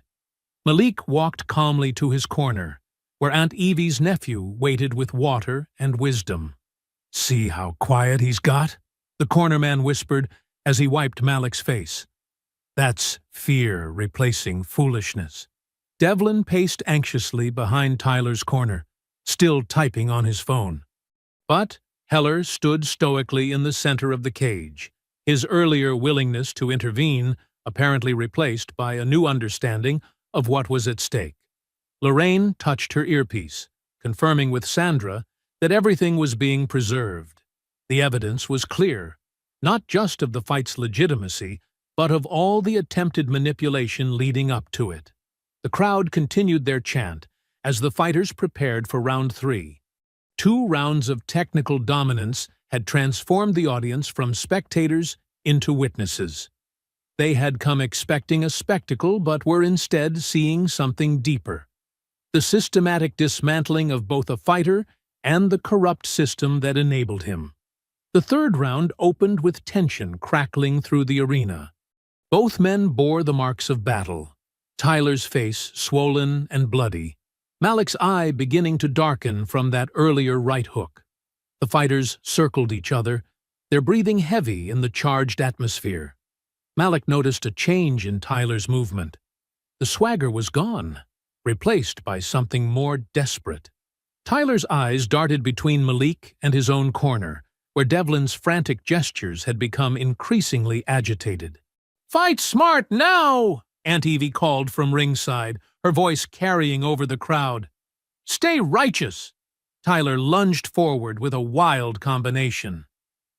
Malik walked calmly to his corner, where Aunt Evie's nephew waited with water and wisdom. "See how quiet he's got?" the cornerman whispered as he wiped Malik's face. "That's fear replacing foolishness." Devlin paced anxiously behind Tyler's corner, still typing on his phone. But Heller stood stoically in the center of the cage, his earlier willingness to intervene apparently replaced by a new understanding of what was at stake. Lorraine touched her earpiece, confirming with Sandra that everything was being preserved. The evidence was clear, not just of the fight's legitimacy, but of all the attempted manipulation leading up to it. The crowd continued their chant as the fighters prepared for round 3. 2 rounds of technical dominance had transformed the audience from spectators into witnesses. They had come expecting a spectacle but were instead seeing something deeper: the systematic dismantling of both a fighter and the corrupt system that enabled him. The 3rd round opened with tension crackling through the arena. Both men bore the marks of battle, Tyler's face swollen and bloody, Malik's eye beginning to darken from that earlier right hook. The fighters circled each other, their breathing heavy in the charged atmosphere. Malik noticed a change in Tyler's movement. The swagger was gone, replaced by something more desperate. Tyler's eyes darted between Malik and his own corner, where Devlin's frantic gestures had become increasingly agitated. "Fight smart now!" Aunt Evie called from ringside, her voice carrying over the crowd. "Stay righteous!" Tyler lunged forward with a wild combination.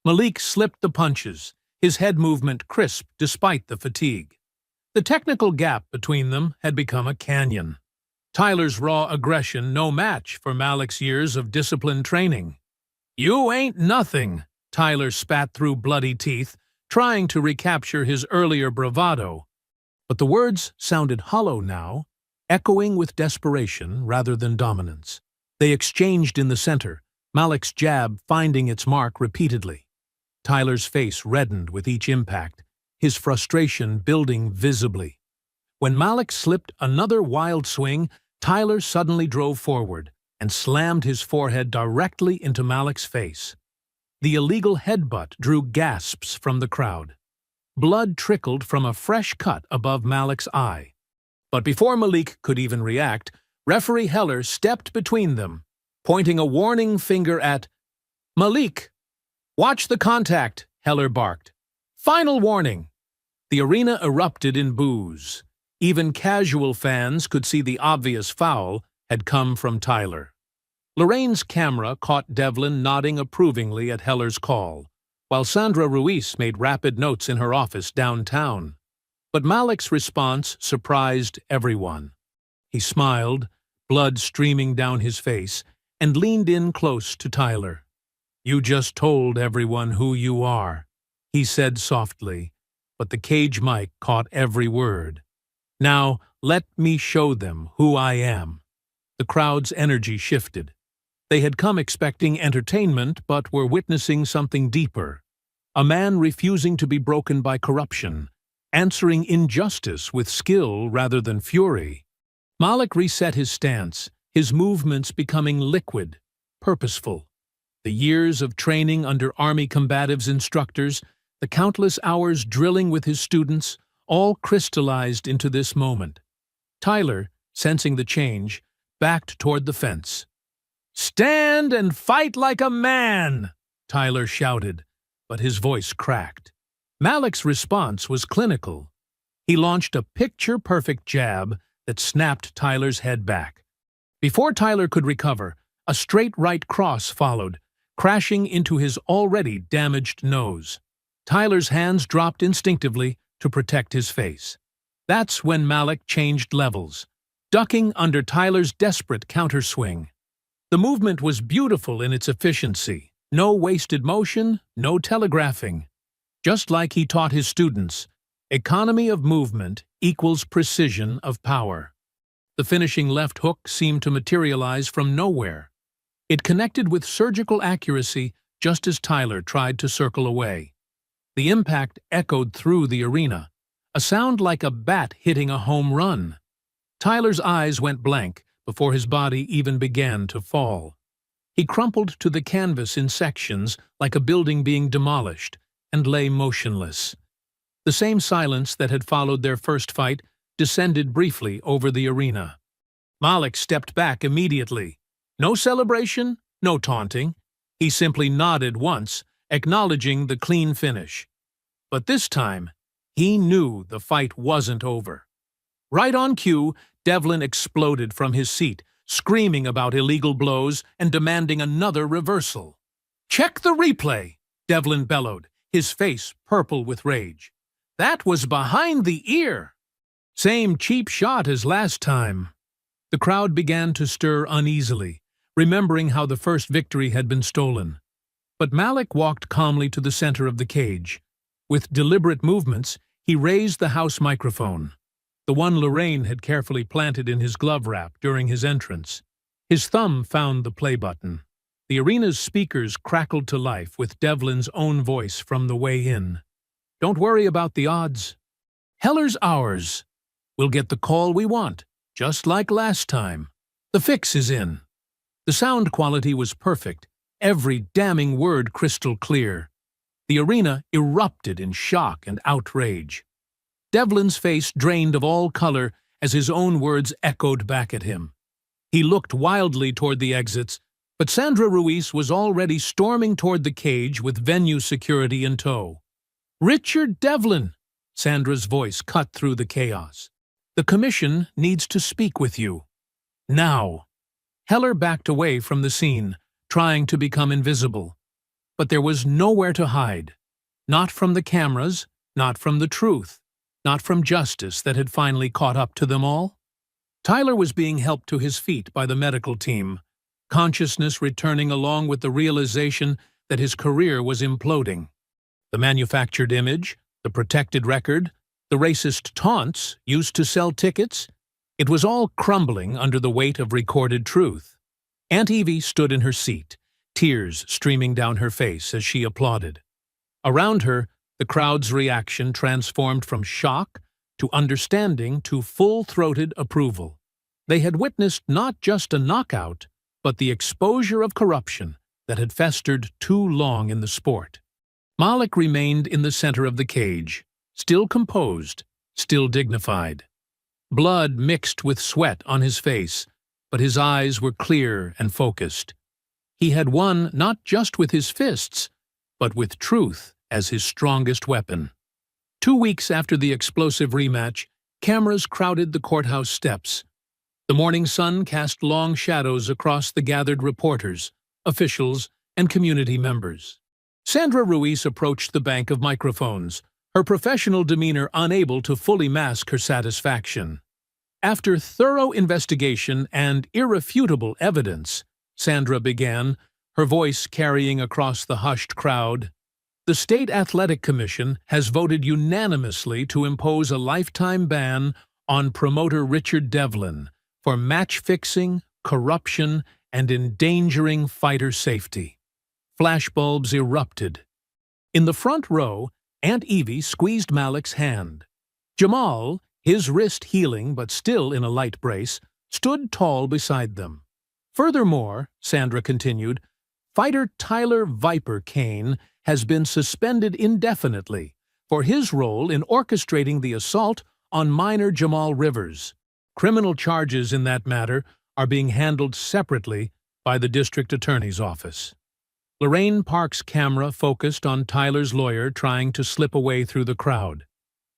Malik slipped the punches, his head movement crisp despite the fatigue. The technical gap between them had become a canyon. Tyler's raw aggression no match for Malik's years of disciplined training. "You ain't nothing," Tyler spat through bloody teeth, trying to recapture his earlier bravado. But the words sounded hollow now, echoing with desperation rather than dominance. They exchanged in the center, Malik's jab finding its mark repeatedly. Tyler's face reddened with each impact, his frustration building visibly. When Malik slipped another wild swing, Tyler suddenly drove forward and slammed his forehead directly into Malik's face. The illegal headbutt drew gasps from the crowd. Blood trickled from a fresh cut above Malik's eye. But before Malik could even react, referee Heller stepped between them, pointing a warning finger at Malik. "Watch the contact," Heller barked. "Final warning." The arena erupted in boos. Even casual fans could see the obvious foul had come from Tyler. Lorraine's camera caught Devlin nodding approvingly at Heller's call, while Sandra Ruiz made rapid notes in her office downtown. But Malik's response surprised everyone. He smiled, blood streaming down his face, and leaned in close to Tyler. "You just told everyone who you are," he said softly, but the cage mic caught every word. "Now, let me show them who I am." The crowd's energy shifted. They had come expecting entertainment, but were witnessing something deeper. A man refusing to be broken by corruption, answering injustice with skill rather than fury. Malik reset his stance, his movements becoming liquid, purposeful. The years of training under Army combatives instructors, the countless hours drilling with his students, all crystallized into this moment. Tyler, sensing the change, backed toward the fence. "Stand and fight like a man!" Tyler shouted, but his voice cracked. Malik's response was clinical. He launched a picture-perfect jab that snapped Tyler's head back. Before Tyler could recover, a straight right cross followed, crashing into his already damaged nose. Tyler's hands dropped instinctively to protect his face. That's when Malik changed levels, ducking under Tyler's desperate counterswing. The movement was beautiful in its efficiency. No wasted motion, no telegraphing. Just like he taught his students, economy of movement equals precision of power. The finishing left hook seemed to materialize from nowhere. It connected with surgical accuracy just as Tyler tried to circle away. The impact echoed through the arena, a sound like a bat hitting a home run. Tyler's eyes went blank before his body even began to fall. He crumpled to the canvas in sections like a building being demolished and lay motionless. The same silence that had followed their first fight descended briefly over the arena. Malik stepped back immediately. No celebration, no taunting. He simply nodded once, acknowledging the clean finish. But this time, he knew the fight wasn't over. Right on cue, Devlin exploded from his seat, screaming about illegal blows and demanding another reversal. "Check the replay," Devlin bellowed, his face purple with rage. "That was behind the ear." "Same cheap shot as last time." The crowd began to stir uneasily, remembering how the first victory had been stolen. But Malik walked calmly to the center of the cage. With deliberate movements, he raised the house microphone, the one Lorraine had carefully planted in his glove wrap during his entrance. His thumb found the play button. The arena's speakers crackled to life with Devlin's own voice from the way in. "Don't worry about the odds. Heller's ours. We'll get the call we want, just like last time. The fix is in." The sound quality was perfect, every damning word crystal clear. The arena erupted in shock and outrage. Devlin's face drained of all color as his own words echoed back at him. He looked wildly toward the exits, but Sandra Ruiz was already storming toward the cage with venue security in tow. "Richard Devlin," Sandra's voice cut through the chaos. "The commission needs to speak with you. Now." Heller backed away from the scene, trying to become invisible. But there was nowhere to hide. Not from the cameras, not from the truth, not from justice that had finally caught up to them all. Tyler was being helped to his feet by the medical team, consciousness returning along with the realization that his career was imploding. The manufactured image, the protected record, the racist taunts used to sell tickets, it was all crumbling under the weight of recorded truth. Aunt Evie stood in her seat, tears streaming down her face as she applauded. Around her, the crowd's reaction transformed from shock to understanding to full-throated approval. They had witnessed not just a knockout, but the exposure of corruption that had festered too long in the sport. Malik remained in the center of the cage, still composed, still dignified. Blood mixed with sweat on his face, but his eyes were clear and focused. He had won not just with his fists, but with truth as his strongest weapon. 2 weeks after the explosive rematch, cameras crowded the courthouse steps. The morning sun cast long shadows across the gathered reporters, officials, and community members. Sandra Ruiz approached the bank of microphones, her professional demeanor unable to fully mask her satisfaction. After thorough investigation and irrefutable evidence, Sandra began, her voice carrying across the hushed crowd, "The State Athletic Commission has voted unanimously to impose a lifetime ban on promoter Richard Devlin for match-fixing, corruption, and endangering fighter safety." Flashbulbs erupted. In the front row, Aunt Evie squeezed Malik's hand. Jamal, his wrist healing but still in a light brace, stood tall beside them. Furthermore, Sandra continued, fighter Tyler "Viper" Kane has been suspended indefinitely for his role in orchestrating the assault on minor Jamal Rivers. Criminal charges in that matter are being handled separately by the district attorney's office. Lorraine Park's camera focused on Tyler's lawyer trying to slip away through the crowd.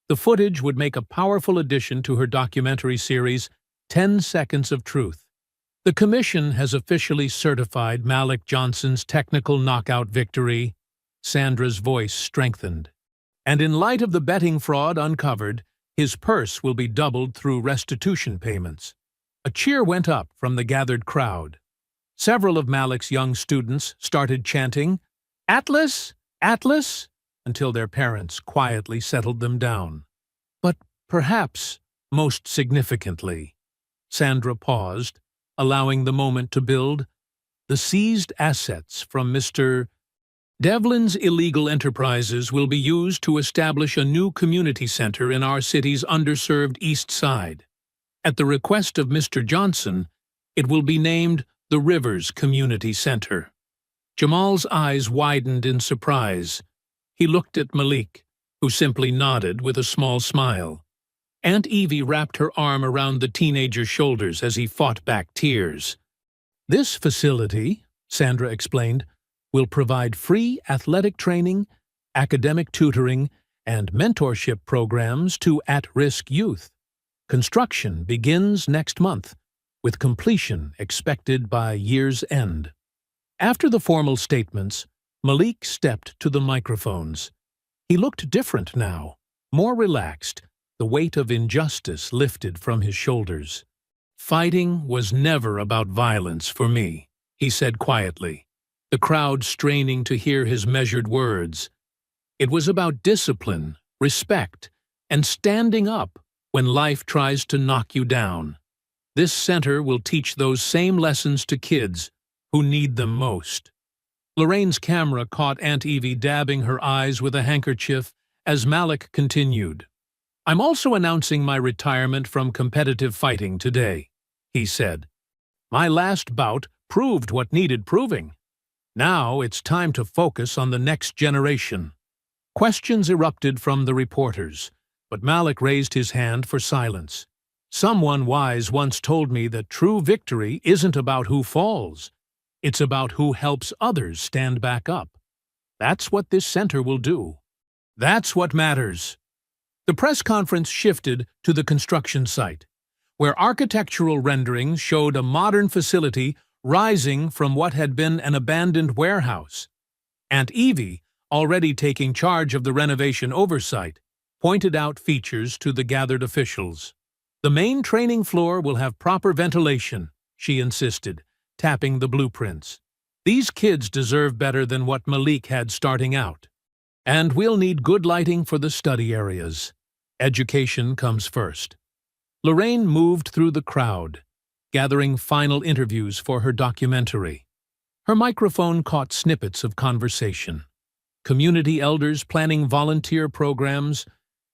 The footage would make a powerful addition to her documentary series, 10 Seconds of Truth. The commission has officially certified Malik Johnson's technical knockout victory. Sandra's voice strengthened. And in light of the betting fraud uncovered, his purse will be doubled through restitution payments. A cheer went up from the gathered crowd. Several of Malik's young students started chanting, "Atlas! Atlas!" until their parents quietly settled them down. But perhaps, most significantly, Sandra paused, allowing the moment to build. The seized assets from Mr. Devlin's illegal enterprises will be used to establish a new community center in our city's underserved East Side. At the request of Mr. Johnson, it will be named the Rivers Community Center. Jamal's eyes widened in surprise. He looked at Malik, who simply nodded with a small smile. Aunt Evie wrapped her arm around the teenager's shoulders as he fought back tears. "This facility," Sandra explained, "will provide free athletic training, academic tutoring, and mentorship programs to at-risk youth. Construction begins next month, with completion expected by year's end. After the formal statements, Malik stepped to the microphones. He looked different now, more relaxed, the weight of injustice lifted from his shoulders. "Fighting was never about violence for me," he said quietly, the crowd straining to hear his measured words. "It was about discipline, respect, and standing up when life tries to knock you down. This center will teach those same lessons to kids who need them most." Lorraine's camera caught Aunt Evie dabbing her eyes with a handkerchief as Malik continued. "I'm also announcing my retirement from competitive fighting today," he said. "My last bout proved what needed proving. Now it's time to focus on the next generation." Questions erupted from the reporters, but Malik raised his hand for silence. "Someone wise once told me that true victory isn't about who falls. It's about who helps others stand back up. That's what this center will do. That's what matters." The press conference shifted to the construction site, where architectural renderings showed a modern facility rising from what had been an abandoned warehouse. Aunt Evie, already taking charge of the renovation oversight, pointed out features to the gathered officials. "The main training floor will have proper ventilation," she insisted, tapping the blueprints. "These kids deserve better than what Malik had starting out. And we'll need good lighting for the study areas. Education comes first." Lorraine moved through the crowd, gathering final interviews for her documentary. Her microphone caught snippets of conversation. Community elders planning volunteer programs,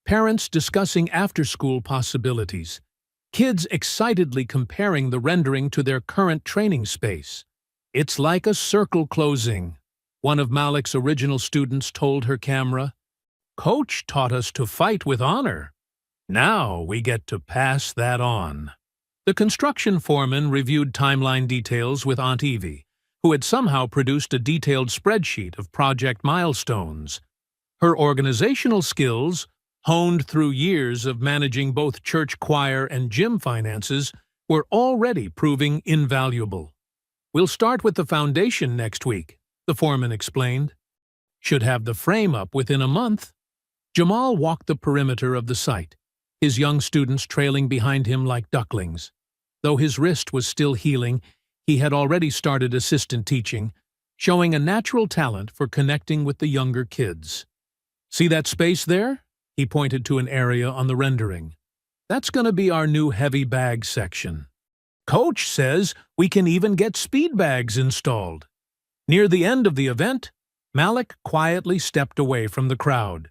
parents discussing after-school possibilities, kids excitedly comparing the rendering to their current training space. "It's like a circle closing," one of Malik's original students told her camera. "Coach taught us to fight with honor. Now we get to pass that on." The construction foreman reviewed timeline details with Aunt Evie, who had somehow produced a detailed spreadsheet of project milestones. Her organizational skills, honed through years of managing both church choir and gym finances, were already proving invaluable. "We'll start with the foundation next week," the foreman explained. "Should have the frame up within a month." Jamal walked the perimeter of the site, his young students trailing behind him like ducklings. Though his wrist was still healing, he had already started assistant teaching, showing a natural talent for connecting with the younger kids. "See that space there?" He pointed to an area on the rendering. "That's going to be our new heavy bag section. Coach says we can even get speed bags installed." Near the end of the event, Malik quietly stepped away from the crowd.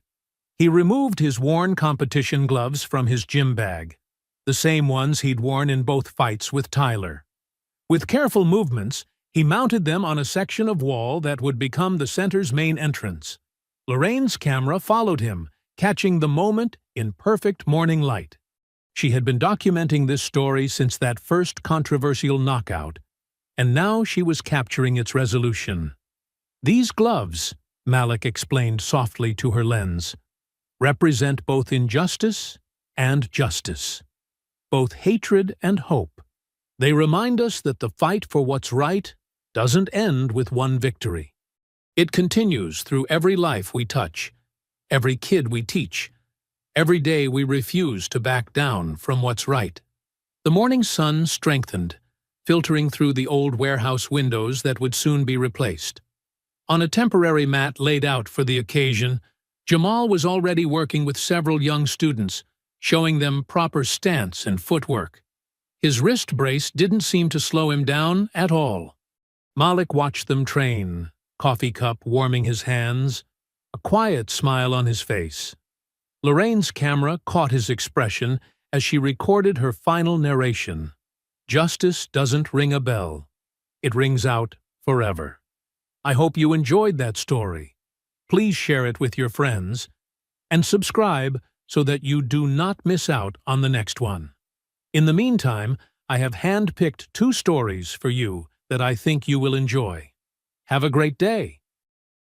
He removed his worn competition gloves from his gym bag, the same ones he'd worn in both fights with Tyler. With careful movements, he mounted them on a section of wall that would become the center's main entrance. Lorraine's camera followed him, catching the moment in perfect morning light. She had been documenting this story since that first controversial knockout, and now she was capturing its resolution. "These gloves," Malik explained softly to her lens, "represent both injustice and justice, both hatred and hope. They remind us that the fight for what's right doesn't end with one victory. It continues through every life we touch, every kid we teach, every day we refuse to back down from what's right." The morning sun strengthened, filtering through the old warehouse windows that would soon be replaced. On a temporary mat laid out for the occasion, Jamal was already working with several young students, showing them proper stance and footwork. His wrist brace didn't seem to slow him down at all. Malik watched them train, coffee cup warming his hands, a quiet smile on his face. Lorraine's camera caught his expression as she recorded her final narration. "Justice doesn't ring a bell. It rings out forever." I hope you enjoyed that story. Please share it with your friends, and subscribe so that you do not miss out on the next one. In the meantime, I have hand-picked 2 stories for you that I think you will enjoy. Have a great day.